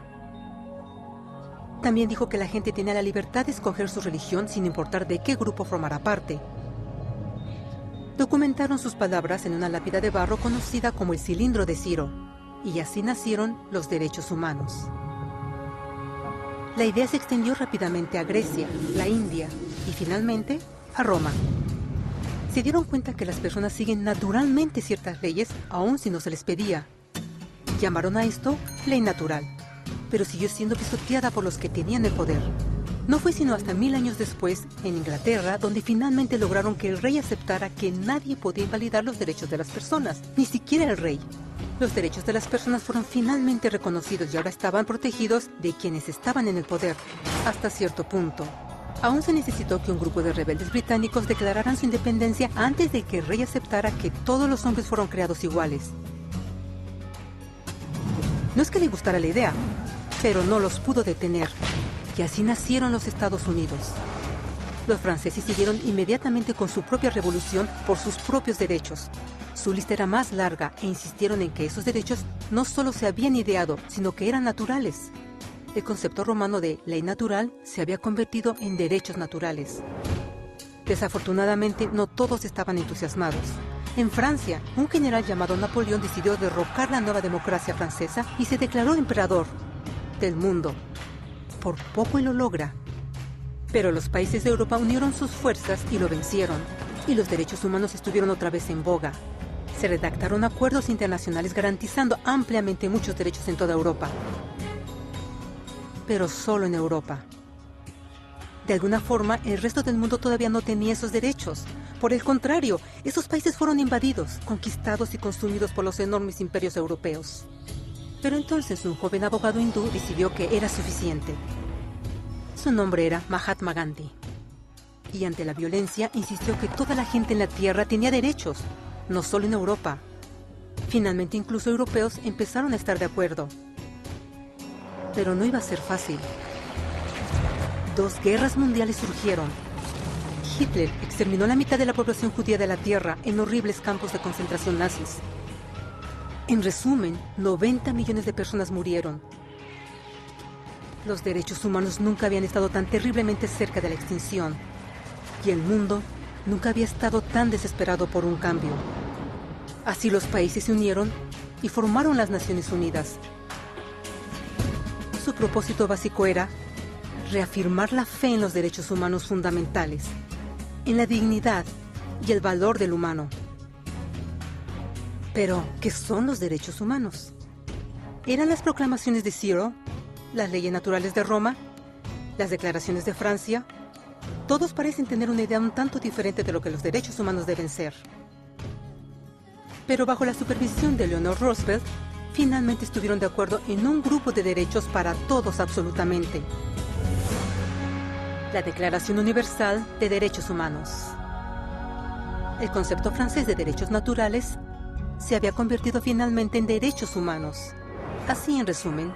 También dijo que la gente tenía la libertad de escoger su religión sin importar de qué grupo formara parte. Documentaron sus palabras en una lápida de barro conocida como el Cilindro de Ciro. Y así nacieron los derechos humanos. La idea se extendió rápidamente a Grecia, la India y finalmente a Roma. Se dieron cuenta que las personas siguen naturalmente ciertas leyes aun si no se les pedía. Llamaron a esto ley natural, pero siguió siendo pisoteada por los que tenían el poder. No fue sino hasta 1000 años después, en Inglaterra, donde finalmente lograron que el rey aceptara que nadie podía invalidar los derechos de las personas, ni siquiera el rey. Los derechos de las personas fueron finalmente reconocidos y ahora estaban protegidos de quienes estaban en el poder, hasta cierto punto. Aún se necesitó que un grupo de rebeldes británicos declararan su independencia antes de que el rey aceptara que todos los hombres fueron creados iguales. No es que le gustara la idea, pero no los pudo detener. Y así nacieron los Estados Unidos. Los franceses siguieron inmediatamente con su propia revolución por sus propios derechos. Su lista era más larga e insistieron en que esos derechos no solo se habían ideado, sino que eran naturales. El concepto romano de ley natural se había convertido en derechos naturales. Desafortunadamente, no todos estaban entusiasmados. En Francia, un general llamado Napoleón decidió derrocar la nueva democracia francesa y se declaró emperador del mundo. Por poco y lo logra. Pero los países de Europa unieron sus fuerzas y lo vencieron. Y los derechos humanos estuvieron otra vez en boga. Se redactaron acuerdos internacionales garantizando ampliamente muchos derechos en toda Europa. Pero solo en Europa. De alguna forma, el resto del mundo todavía no tenía esos derechos. Por el contrario, esos países fueron invadidos, conquistados y consumidos por los enormes imperios europeos. Pero entonces un joven abogado hindú decidió que era suficiente. Su nombre era Mahatma Gandhi. Y ante la violencia insistió que toda la gente en la tierra tenía derechos, no solo en Europa. Finalmente incluso europeos empezaron a estar de acuerdo. Pero no iba a ser fácil. 2 guerras mundiales surgieron. Hitler exterminó la mitad de la población judía de la tierra en horribles campos de concentración nazis. En resumen, 90 millones de personas murieron. Los derechos humanos nunca habían estado tan terriblemente cerca de la extinción. Y el mundo nunca había estado tan desesperado por un cambio. Así los países se unieron y formaron las Naciones Unidas. Su propósito básico era reafirmar la fe en los derechos humanos fundamentales, en la dignidad y el valor del humano. Pero, ¿qué son los derechos humanos? ¿Eran las proclamaciones de Ciro, las leyes naturales de Roma, las declaraciones de Francia? Todos parecen tener una idea un tanto diferente de lo que los derechos humanos deben ser. Pero bajo la supervisión de Eleanor Roosevelt, finalmente estuvieron de acuerdo en un grupo de derechos para todos absolutamente. La Declaración Universal de Derechos Humanos. El concepto francés de derechos naturales se había convertido finalmente en derechos humanos. Así, en resumen,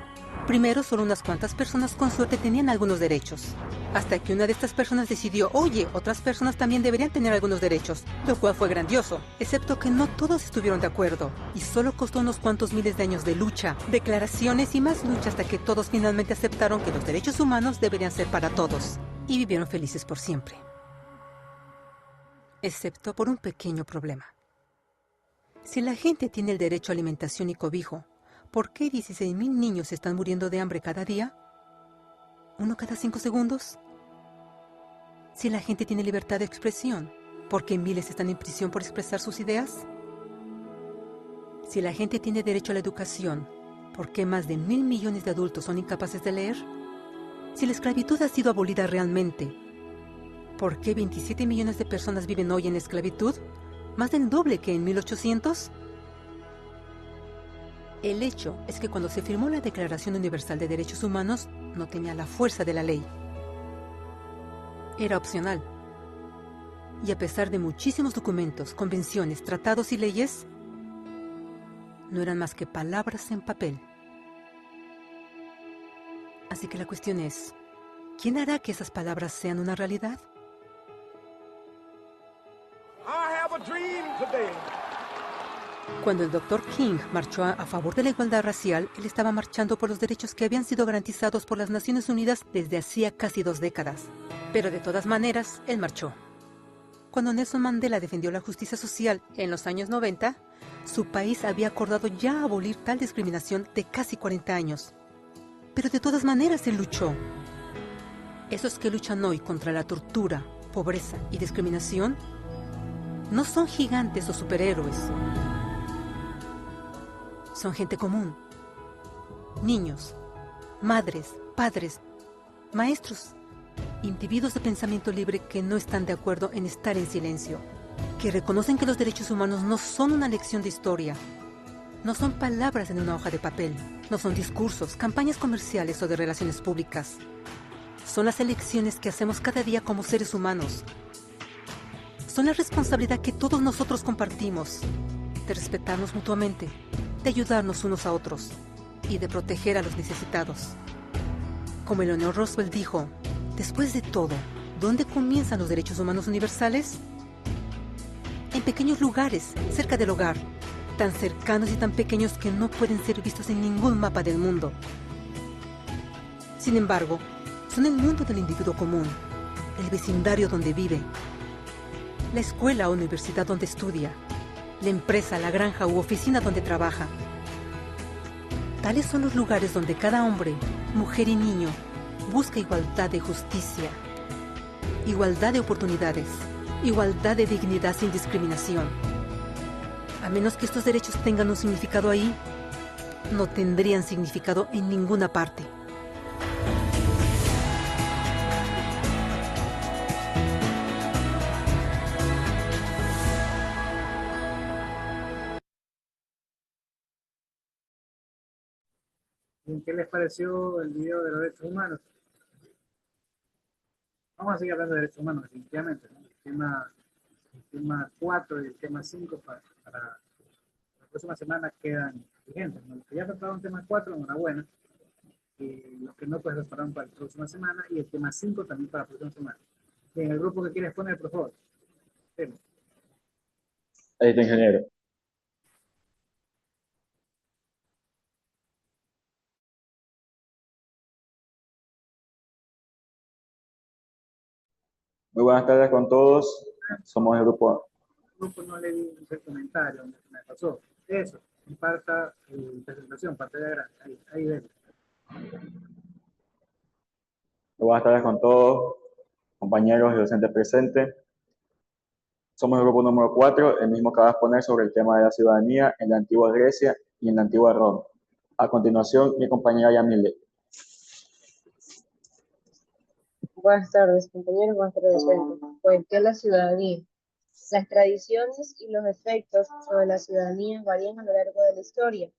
primero solo unas cuantas personas con suerte tenían algunos derechos, hasta que una de estas personas decidió, oye, otras personas también deberían tener algunos derechos, lo cual fue grandioso, excepto que no todos estuvieron de acuerdo, y solo costó unos cuantos miles de años de lucha, declaraciones y más lucha hasta que todos finalmente aceptaron que los derechos humanos deberían ser para todos, y vivieron felices por siempre. Excepto por un pequeño problema. Si la gente tiene el derecho a alimentación y cobijo, ¿por qué 16.000 niños están muriendo de hambre cada día? ¿Uno cada 5 segundos? Si la gente tiene libertad de expresión, ¿por qué miles están en prisión por expresar sus ideas? Si la gente tiene derecho a la educación, ¿por qué más de 1.000 millones de adultos son incapaces de leer? Si la esclavitud ha sido abolida realmente, ¿por qué 27 millones de personas viven hoy en esclavitud? ¿Más del doble que en 1800? El hecho es que cuando se firmó la Declaración Universal de Derechos Humanos, no tenía la fuerza de la ley. Era opcional. Y a pesar de muchísimos documentos, convenciones, tratados y leyes, no eran más que palabras en papel. Así que la cuestión es, ¿quién hará que esas palabras sean una realidad? Cuando el Dr. King marchó a favor de la igualdad racial, él estaba marchando por los derechos que habían sido garantizados por las Naciones Unidas desde hacía casi 2 décadas. Pero de todas maneras, él marchó. Cuando Nelson Mandela defendió la justicia social en los años 90, su país había acordado ya abolir tal discriminación de casi 40 años. Pero de todas maneras él luchó. Esos que luchan hoy contra la tortura, pobreza y discriminación no son gigantes o superhéroes. Son gente común. Niños, madres, padres, maestros, individuos de pensamiento libre que no están de acuerdo en estar en silencio, que reconocen que los derechos humanos no son una lección de historia, no son palabras en una hoja de papel, no son discursos, campañas comerciales o de relaciones públicas. Son las elecciones que hacemos cada día como seres humanos. Son la responsabilidad que todos nosotros compartimos, de respetarnos mutuamente, de ayudarnos unos a otros y de proteger a los necesitados. Como Eleanor Roosevelt dijo, después de todo, ¿Dónde comienzan los derechos humanos universales? En pequeños lugares, cerca del hogar, tan cercanos y tan pequeños que no pueden ser vistos en ningún mapa del mundo. Sin embargo, son el mundo del individuo común, el vecindario donde vive, la escuela o universidad donde estudia, la empresa, la granja u oficina donde trabaja. Tales son los lugares donde cada hombre, mujer y niño busca igualdad de justicia, igualdad de oportunidades, igualdad de dignidad sin discriminación. A menos que estos derechos tengan un significado ahí, no tendrían significado en ninguna parte. ¿Y qué les pareció el video de los derechos humanos? Vamos a seguir hablando de derechos humanos, definitivamente, ¿no? El tema 4 y el tema 5 para la próxima semana quedan vigentes, ¿no? Los que ya trataron el tema 4, enhorabuena. Y los que no, pues los para la próxima semana. Y el tema 5 también para la próxima semana. Bien, el grupo que quieres poner, por favor. Sí. Ahí está, ingeniero. Muy buenas tardes con todos. Somos el grupo. El grupo no le di un comentario, me pasó. Eso, comparta presentación, pantalla grande. Ahí ven. Muy buenas tardes con todos, compañeros y docentes presentes. Somos el grupo número 4, el mismo que va a exponer sobre el tema de la ciudadanía en la antigua Grecia y en la antigua Roma. A continuación, mi compañera Yamile. Buenas tardes, compañeros, buenas tardes, docentes. Pues, ¿qué es la ciudadanía? Las tradiciones y los efectos sobre la ciudadanía varían a lo largo de la historia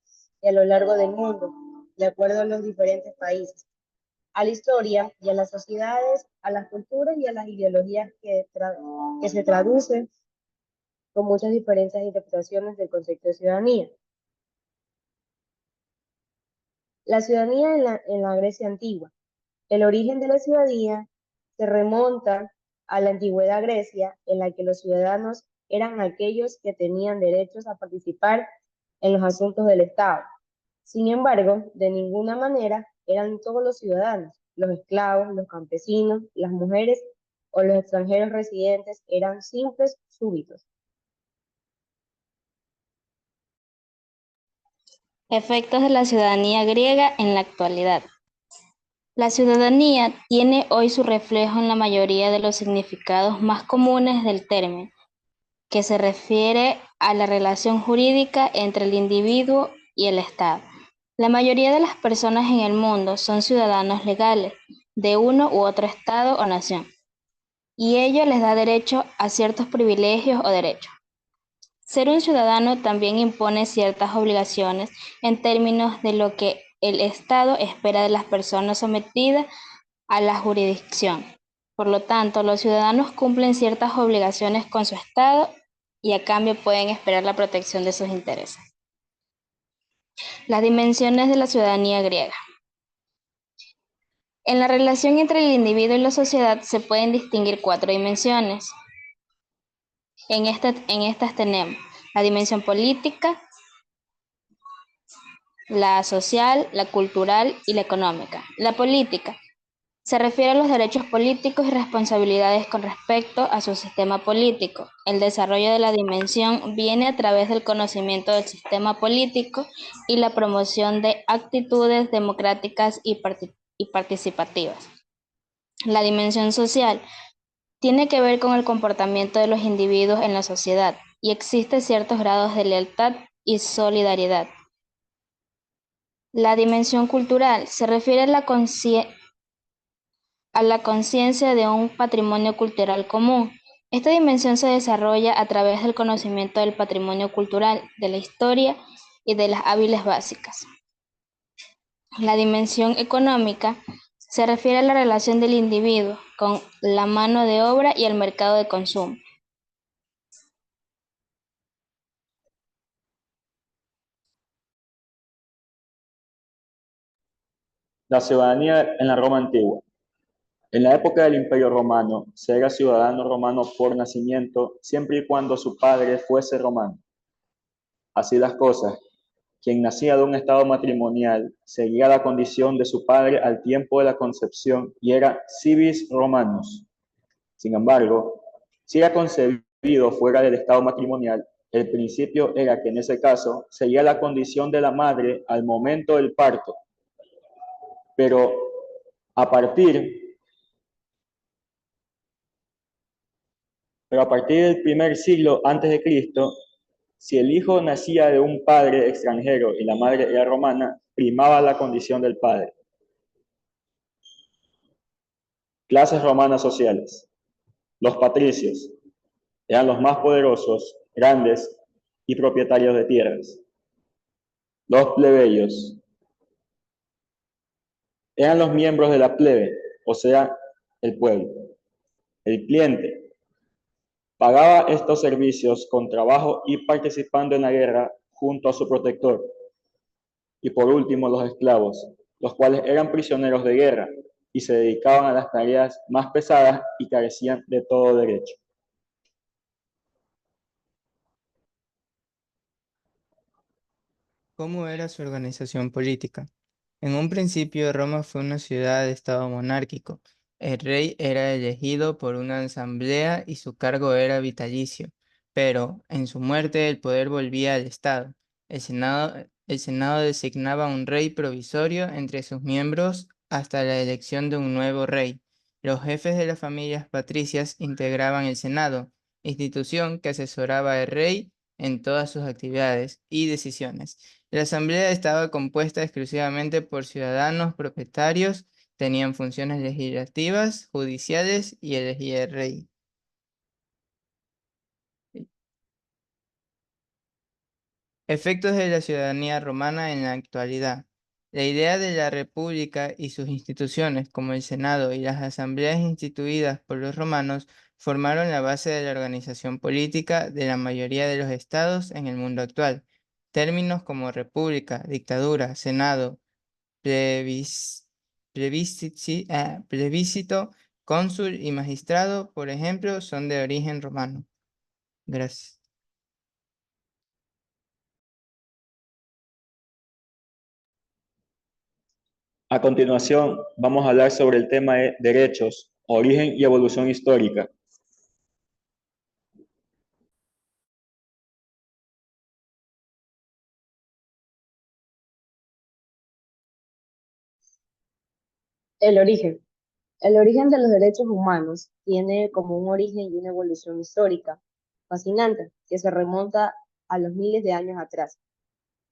y a lo largo del mundo, de acuerdo a los diferentes países, a la historia y a las sociedades, a las culturas y a las ideologías que se traducen con muchas diferentes interpretaciones del concepto de ciudadanía. La ciudadanía en la Grecia antigua. El origen de la ciudadanía se remonta a la antigüedad Grecia, en la que los ciudadanos eran aquellos que tenían derechos a participar en los asuntos del Estado. Sin embargo, de ninguna manera eran todos los ciudadanos. Los esclavos, los campesinos, las mujeres o los extranjeros residentes eran simples súbditos. Efectos de la ciudadanía griega en la actualidad. La ciudadanía tiene hoy su reflejo en la mayoría de los significados más comunes del término, que se refiere a la relación jurídica entre el individuo y el Estado. La mayoría de las personas en el mundo son ciudadanos legales de uno u otro Estado o nación, y ello les da derecho a ciertos privilegios o derechos. Ser un ciudadano también impone ciertas obligaciones en términos de lo que el Estado espera de las personas sometidas a la jurisdicción. Por lo tanto, los ciudadanos cumplen ciertas obligaciones con su Estado y a cambio pueden esperar la protección de sus intereses. Las dimensiones de la ciudadanía griega. En la relación entre el individuo y la sociedad se pueden distinguir 4 dimensiones. En estas tenemos la dimensión política, la social, la cultural y la económica. La política se refiere a los derechos políticos y responsabilidades con respecto a su sistema político. El desarrollo de la dimensión viene a través del conocimiento del sistema político y la promoción de actitudes democráticas y participativas. La dimensión social tiene que ver con el comportamiento de los individuos en la sociedad y existe ciertos grados de lealtad y solidaridad. La dimensión cultural se refiere a la conciencia de un patrimonio cultural común. Esta dimensión se desarrolla a través del conocimiento del patrimonio cultural, de la historia y de las hábiles básicas. La dimensión económica se refiere a la relación del individuo con la mano de obra y el mercado de consumo. La ciudadanía en la Roma antigua. En la época del Imperio Romano, se era ciudadano romano por nacimiento siempre y cuando su padre fuese romano. Así las cosas, quien nacía de un estado matrimonial seguía la condición de su padre al tiempo de la concepción y era civis romanus. Sin embargo, si era concebido fuera del estado matrimonial, el principio era que en ese caso seguía la condición de la madre al momento del parto. Pero a partir del primer siglo antes de Cristo, si el hijo nacía de un padre extranjero y la madre era romana, primaba la condición del padre. Clases romanas sociales. Los patricios eran los más poderosos, grandes y propietarios de tierras. Los plebeyos eran los miembros de la plebe, o sea, el pueblo. El cliente pagaba estos servicios con trabajo y participando en la guerra junto a su protector. Y por último, los esclavos, los cuales eran prisioneros de guerra y se dedicaban a las tareas más pesadas y carecían de todo derecho. ¿Cómo era su organización política? En un principio, Roma fue una ciudad de estado monárquico. El rey era elegido por una asamblea y su cargo era vitalicio, pero en su muerte el poder volvía al Estado. El Senado designaba un rey provisorio entre sus miembros hasta la elección de un nuevo rey. Los jefes de las familias patricias integraban el Senado, institución que asesoraba al rey en todas sus actividades y decisiones. La asamblea estaba compuesta exclusivamente por ciudadanos propietarios, tenían funciones legislativas, judiciales y elegía el rey. Efectos de la ciudadanía romana en la actualidad. La idea de la república y sus instituciones, como el Senado y las asambleas instituidas por los romanos, formaron la base de la organización política de la mayoría de los estados en el mundo actual. Términos como república, dictadura, senado, plebiscito, cónsul y magistrado, por ejemplo, son de origen romano. Gracias. A continuación, vamos a hablar sobre el tema de derechos, origen y evolución histórica. El origen. El origen de los derechos humanos tiene como un origen y una evolución histórica fascinante que se remonta a los miles de años atrás.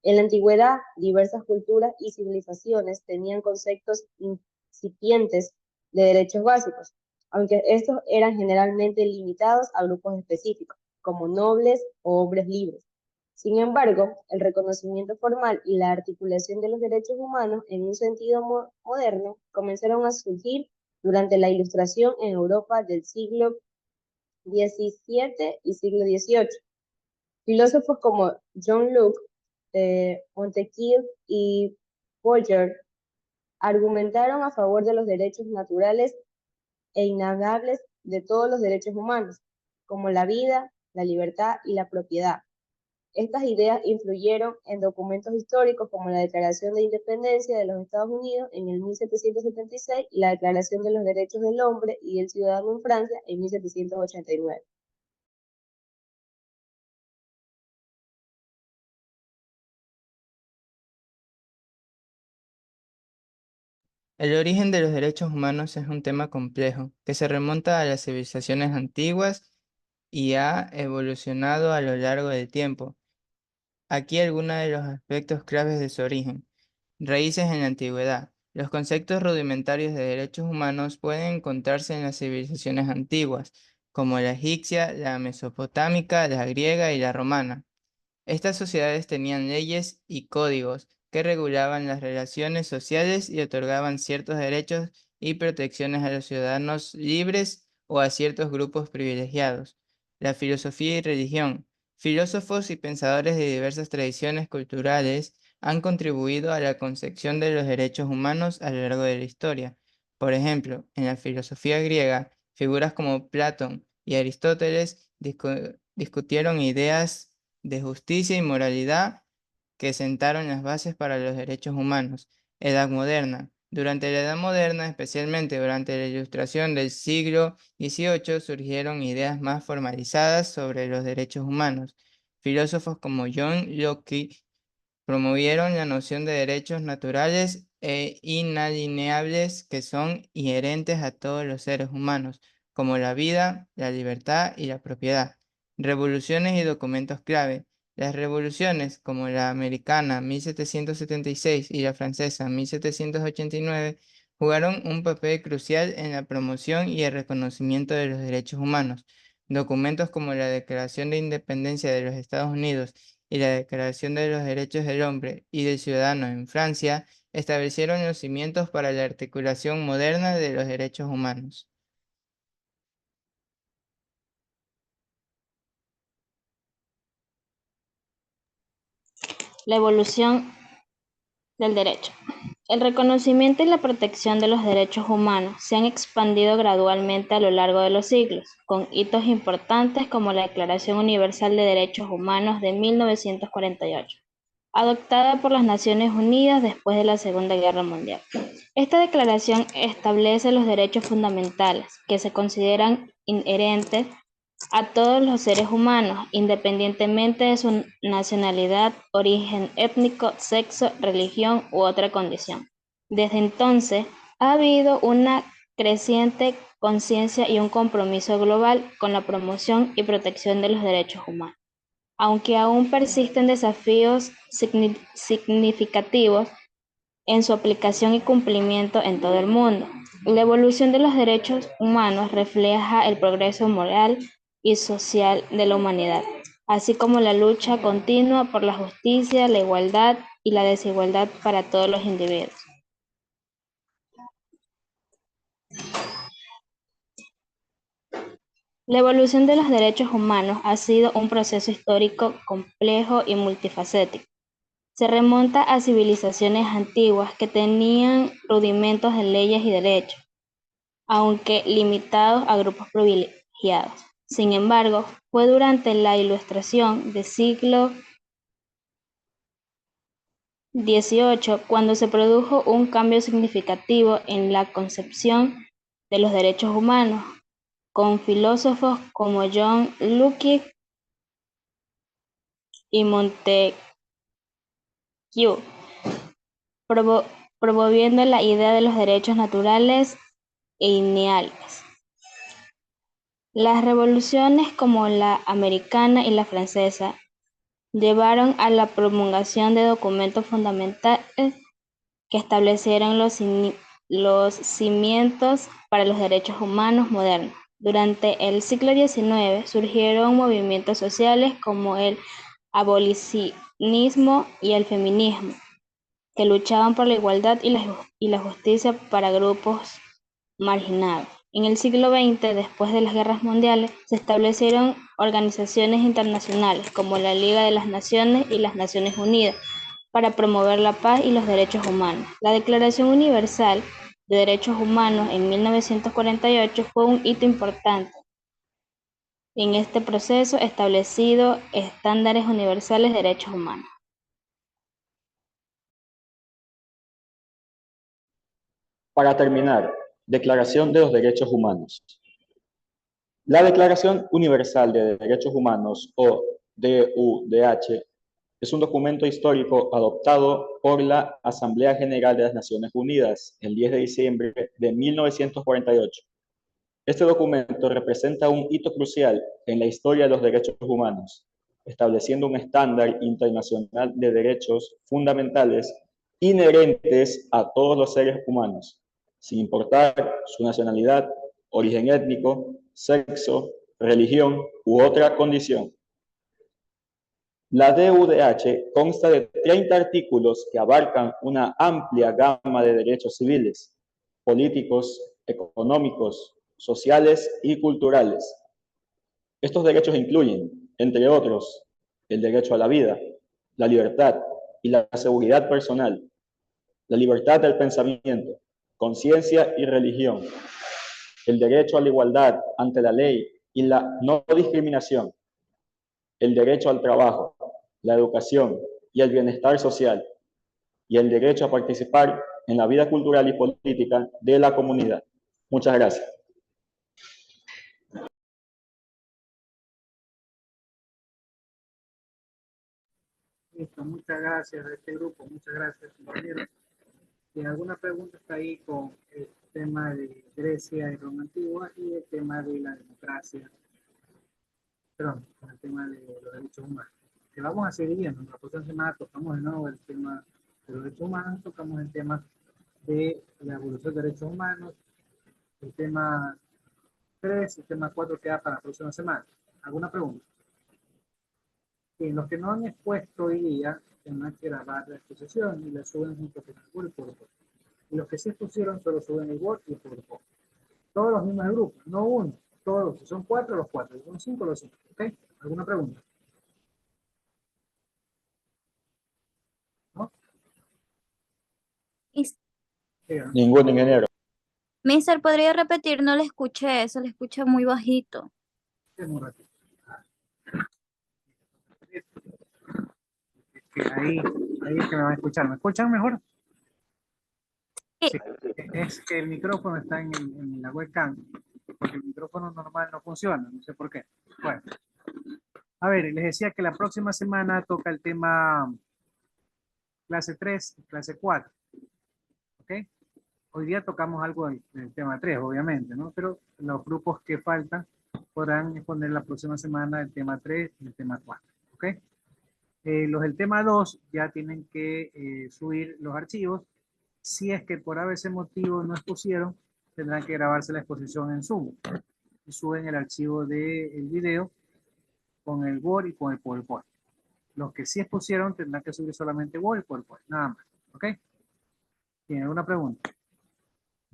En la antigüedad, diversas culturas y civilizaciones tenían conceptos incipientes de derechos básicos, aunque estos eran generalmente limitados a grupos específicos, como nobles o hombres libres. Sin embargo, el reconocimiento formal y la articulación de los derechos humanos en un sentido moderno comenzaron a surgir durante la Ilustración en Europa del siglo XVII y siglo XVIII. Filósofos como John Locke, Montesquieu y Voltaire argumentaron a favor de los derechos naturales e inalienables de todos los derechos humanos, como la vida, la libertad y la propiedad. Estas ideas influyeron en documentos históricos como la Declaración de Independencia de los Estados Unidos en el 1776 y la Declaración de los Derechos del Hombre y del Ciudadano en Francia en 1789. El origen de los derechos humanos es un tema complejo, que se remonta a las civilizaciones antiguas y ha evolucionado a lo largo del tiempo. Aquí algunos de los aspectos claves de su origen. Raíces en la antigüedad. Los conceptos rudimentarios de derechos humanos pueden encontrarse en las civilizaciones antiguas, como la egipcia, la mesopotámica, la griega y la romana. Estas sociedades tenían leyes y códigos que regulaban las relaciones sociales y otorgaban ciertos derechos y protecciones a los ciudadanos libres o a ciertos grupos privilegiados. La filosofía y religión. Filósofos y pensadores de diversas tradiciones culturales han contribuido a la concepción de los derechos humanos a lo largo de la historia. Por ejemplo, en la filosofía griega, figuras como Platón y Aristóteles discutieron ideas de justicia y moralidad que sentaron las bases para los derechos humanos. Edad moderna. Durante la Edad Moderna, especialmente durante la Ilustración del siglo XVIII, surgieron ideas más formalizadas sobre los derechos humanos. Filósofos como John Locke promovieron la noción de derechos naturales e inalienables que son inherentes a todos los seres humanos, como la vida, la libertad y la propiedad. Revoluciones y documentos clave. Las revoluciones, como la americana 1776 y la francesa 1789, jugaron un papel crucial en la promoción y el reconocimiento de los derechos humanos. Documentos como la Declaración de Independencia de los Estados Unidos y la Declaración de los Derechos del Hombre y del Ciudadano en Francia establecieron los cimientos para la articulación moderna de los derechos humanos. La evolución del derecho. El reconocimiento y la protección de los derechos humanos se han expandido gradualmente a lo largo de los siglos, con hitos importantes como la Declaración Universal de Derechos Humanos de 1948, adoptada por las Naciones Unidas después de la Segunda Guerra Mundial. Esta declaración establece los derechos fundamentales que se consideran inherentes a todos los seres humanos, independientemente de su nacionalidad, origen étnico, sexo, religión u otra condición. Desde entonces, ha habido una creciente conciencia y un compromiso global con la promoción y protección de los derechos humanos. Aunque aún persisten desafíos significativos en su aplicación y cumplimiento en todo el mundo. La evolución de los derechos humanos refleja el progreso moral y social de la humanidad, así como la lucha continua por la justicia, la igualdad y la desigualdad para todos los individuos. La evolución de los derechos humanos ha sido un proceso histórico complejo y multifacético. Se remonta a civilizaciones antiguas que tenían rudimentos de leyes y derechos, aunque limitados a grupos privilegiados. Sin embargo, fue durante la Ilustración del siglo XVIII cuando se produjo un cambio significativo en la concepción de los derechos humanos, con filósofos como John Locke y Montesquieu promoviendo la idea de los derechos naturales e inalienables. Las revoluciones como la americana y la francesa llevaron a la promulgación de documentos fundamentales que establecieron los cimientos para los derechos humanos modernos. Durante el siglo XIX surgieron movimientos sociales como el abolicionismo y el feminismo, que luchaban por la igualdad y la justicia para grupos marginados. En el siglo XX, después de las guerras mundiales, se establecieron organizaciones internacionales como la Liga de las Naciones y las Naciones Unidas para promover la paz y los derechos humanos. La Declaración Universal de Derechos Humanos en 1948 fue un hito importante en este proceso, establecido estándares universales de derechos humanos. Para terminar, Declaración de los Derechos Humanos. La Declaración Universal de Derechos Humanos, o DUDH, es un documento histórico adoptado por la Asamblea General de las Naciones Unidas el 10 de diciembre de 1948. Este documento representa un hito crucial en la historia de los derechos humanos, estableciendo un estándar internacional de derechos fundamentales inherentes a todos los seres humanos, sin importar su nacionalidad, origen étnico, sexo, religión u otra condición. La DUDH consta de 30 artículos que abarcan una amplia gama de derechos civiles, políticos, económicos, sociales y culturales. Estos derechos incluyen, entre otros, el derecho a la vida, la libertad y la seguridad personal, la libertad del pensamiento, conciencia y religión, el derecho a la igualdad ante la ley y la no discriminación, el derecho al trabajo, la educación y el bienestar social, y el derecho a participar en la vida cultural y política de la comunidad. Muchas gracias. Listo, muchas gracias a este grupo, muchas gracias, compañeros. Si alguna pregunta está ahí con el tema de Grecia y Roma antigua y el tema de la democracia, perdón, con el tema de los derechos humanos. Que vamos a seguir viendo, en la próxima semana tocamos de nuevo el tema de los derechos humanos, tocamos el tema de la evolución de derechos humanos, el tema 3, el tema 4 queda para la próxima semana. ¿Alguna pregunta? Y los que no han expuesto hoy día tendrán que grabar la exposición y la suben junto con el Word y PowerPoint. Y los que sí expusieron solo suben el Word y el PowerPoint. Todos los mismos grupos, no uno, todos. Si son 4, los 4. Si son 5, los 5. ¿Ok? ¿Alguna pregunta? ¿No? Ningún ingeniero. Mister, ¿podría repetir? No le escuché, eso le escucha muy bajito. Es un ratito. Ahí es que me van a escuchar. ¿Me escuchan mejor? Sí. Es que el micrófono está en la webcam, porque el micrófono normal no funciona, no sé por qué. Bueno, a ver, les decía que la próxima semana toca el tema clase 3 y clase 4. ¿Ok? Hoy día tocamos algo del tema 3, obviamente, ¿no? Pero los grupos que faltan podrán exponer la próxima semana el tema 3 y el tema 4. ¿Ok? Los del tema 2 ya tienen que subir los archivos. Si es que por ese motivo no expusieron, tendrán que grabarse la exposición en Zoom. Y suben el archivo del video con el Word y con el PowerPoint. Los que sí expusieron tendrán que subir solamente Word y PowerPoint, nada más. ¿Ok? ¿Tiene alguna pregunta?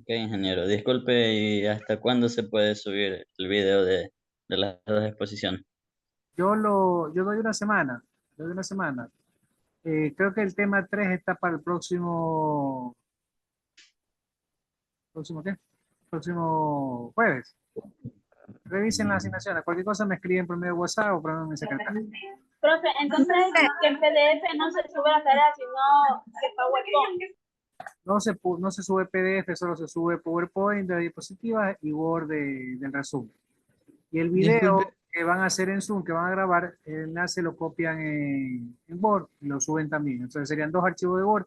Ok, ingeniero. Disculpe, ¿y hasta cuándo se puede subir el video de las dos exposiciones? Yo doy una semana. Creo que el tema 3 está para el próximo ¿qué? Próximo jueves. Revisen las asignaciones. Cualquier cosa me escriben por medio de WhatsApp o por medio de mi secretario. Profe, entonces que en PDF no se sube la tarea, sino que PowerPoint. No se sube PDF, solo se sube PowerPoint de diapositivas y Word del resumen. Y el video Disculpe. que van a hacer en Zoom, que van a grabar, el enlace lo copian en Word y lo suben también. Entonces serían 2 archivos de Word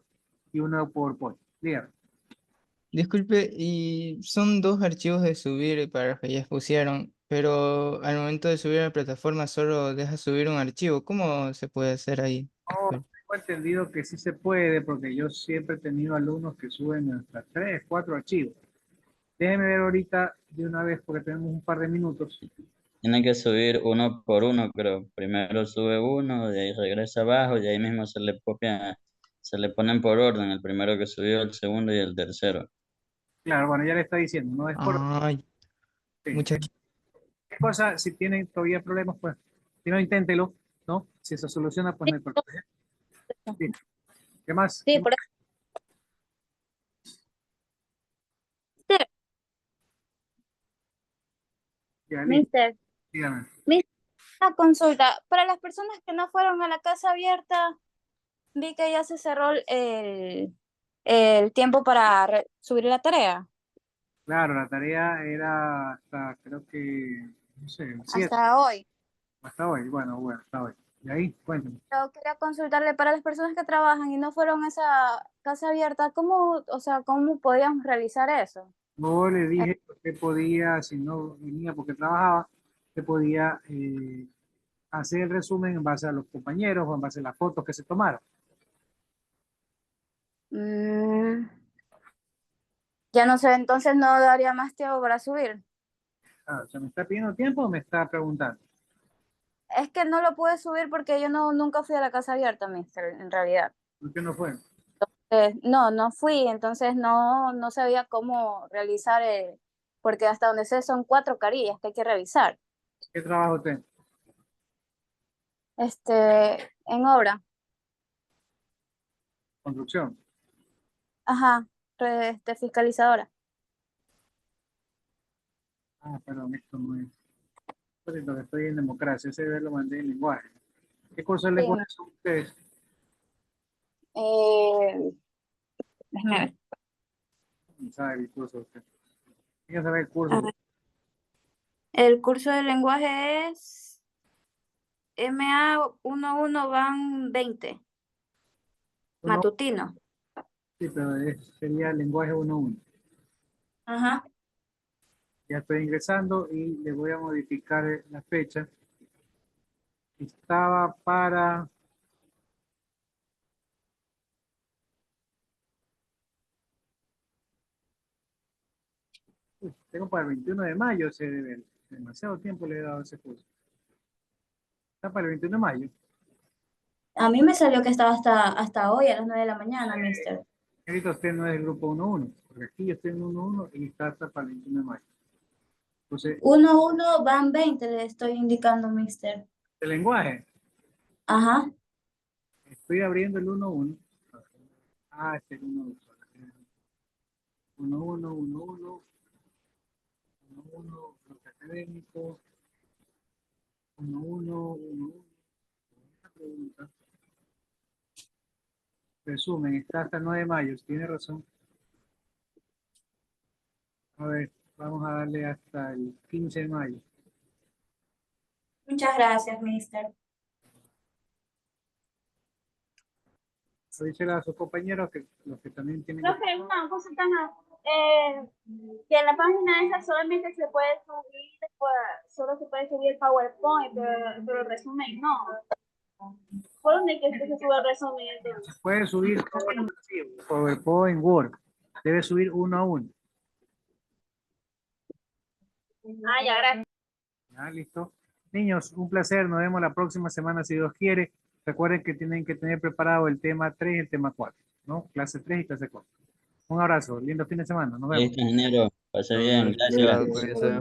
y uno de PowerPoint. Dígame. Disculpe, y son 2 archivos de subir para los que ya expusieron, pero al momento de subir a la plataforma solo deja subir un archivo. ¿Cómo se puede hacer ahí? Tengo entendido que sí se puede, porque yo siempre he tenido alumnos que suben hasta 3, 4 archivos. Déjenme ver ahorita de una vez, porque tenemos un par de minutos. Tiene que subir uno por uno, pero primero sube uno, de ahí regresa abajo y ahí mismo se le copia, se le ponen por orden, el primero que subió, el segundo y el tercero. Claro, bueno, ya le está diciendo, no es por... Ay, Sí. muchas ¿Qué cosa? Si tienen todavía problemas, pues, si no, inténtelo, ¿no? Si se soluciona, pues no hay problema. Sí. ¿Qué más? Sí, ¿Qué por más? Ya, listo. Mister, Dígame. una consulta. Para las personas que no fueron a la casa abierta, vi que ya se cerró el tiempo para subir la tarea. Claro, la tarea era hasta, creo que, no sé, 7. Hasta hoy. Hasta hoy, bueno, hasta hoy. Y ahí, cuéntame. Yo quería consultarle para las personas que trabajan y no fueron a esa casa abierta, ¿cómo, o sea, cómo podíamos realizar eso? No le dije que usted podía, si no venía porque trabajaba, usted podía hacer el resumen en base a los compañeros o en base a las fotos que se tomaron. Ya no sé, entonces no daría más tiempo para subir. ¿Se me está pidiendo tiempo o me está preguntando? Es que no lo pude subir porque yo nunca fui a la casa abierta, mister, en realidad. ¿Por qué no fue? No fui, entonces no sabía cómo realizar, porque hasta donde sé son 4 carillas que hay que revisar. ¿Qué trabaja usted? En obra. Construcción. Ajá. fiscalizadora. Ah, perdón, esto no es. Pues lo que estoy en democracia, ese lo mandé en lenguaje. ¿Qué curso de Sí. lenguaje son ustedes? Déjame ver. No sabe el curso usted. ¿Quién sabe el curso? Ah, el curso de lenguaje es MA11 van 20. Uno- Matutino. Sí, pero sería lenguaje 1-1. Ajá. Ya estoy ingresando y le voy a modificar la fecha. Estaba para... tengo para el 21 de mayo, se debe. Demasiado tiempo le he dado a ese curso. Está para el 21 de mayo. A mí me salió que estaba hasta hoy a las 9 de la mañana, mister. Ahorita usted no es el grupo 1-1, porque aquí yo estoy en 1-1 y está hasta para el 21 de mayo. Entonces, 1-1 van 20, le estoy indicando, mister. el lenguaje, Ajá. estoy abriendo el 1-1. Ah, este es el 1-1. 1-1, 1-1, 1-1, bloque académico, 1-1, 1-1. Una pregunta. Resumen, está hasta el 9 de mayo, tiene razón. A ver, vamos a darle hasta el 15 de mayo. Muchas gracias, mister. Díselo a sus compañeros que los que también tienen que... Profe, una cosita más. Que en la página esa solamente se puede subir, solo se puede subir el PowerPoint, pero el resumen no. ¿Por dónde que se sube el resumen entonces? Puede subir todo el archivo, PowerPoint, Word. Debe subir 1 a 1. Ah, ya, gracias. Ya, listo. Niños, un placer. Nos vemos la próxima semana si Dios quiere. Recuerden que tienen que tener preparado el tema 3 y el tema 4, ¿no? Clase 3 y clase 4. Un abrazo. Lindo fin de semana. Nos vemos. Listo, ingeniero. Pase bien. Gracias. Cuidado, cuídese.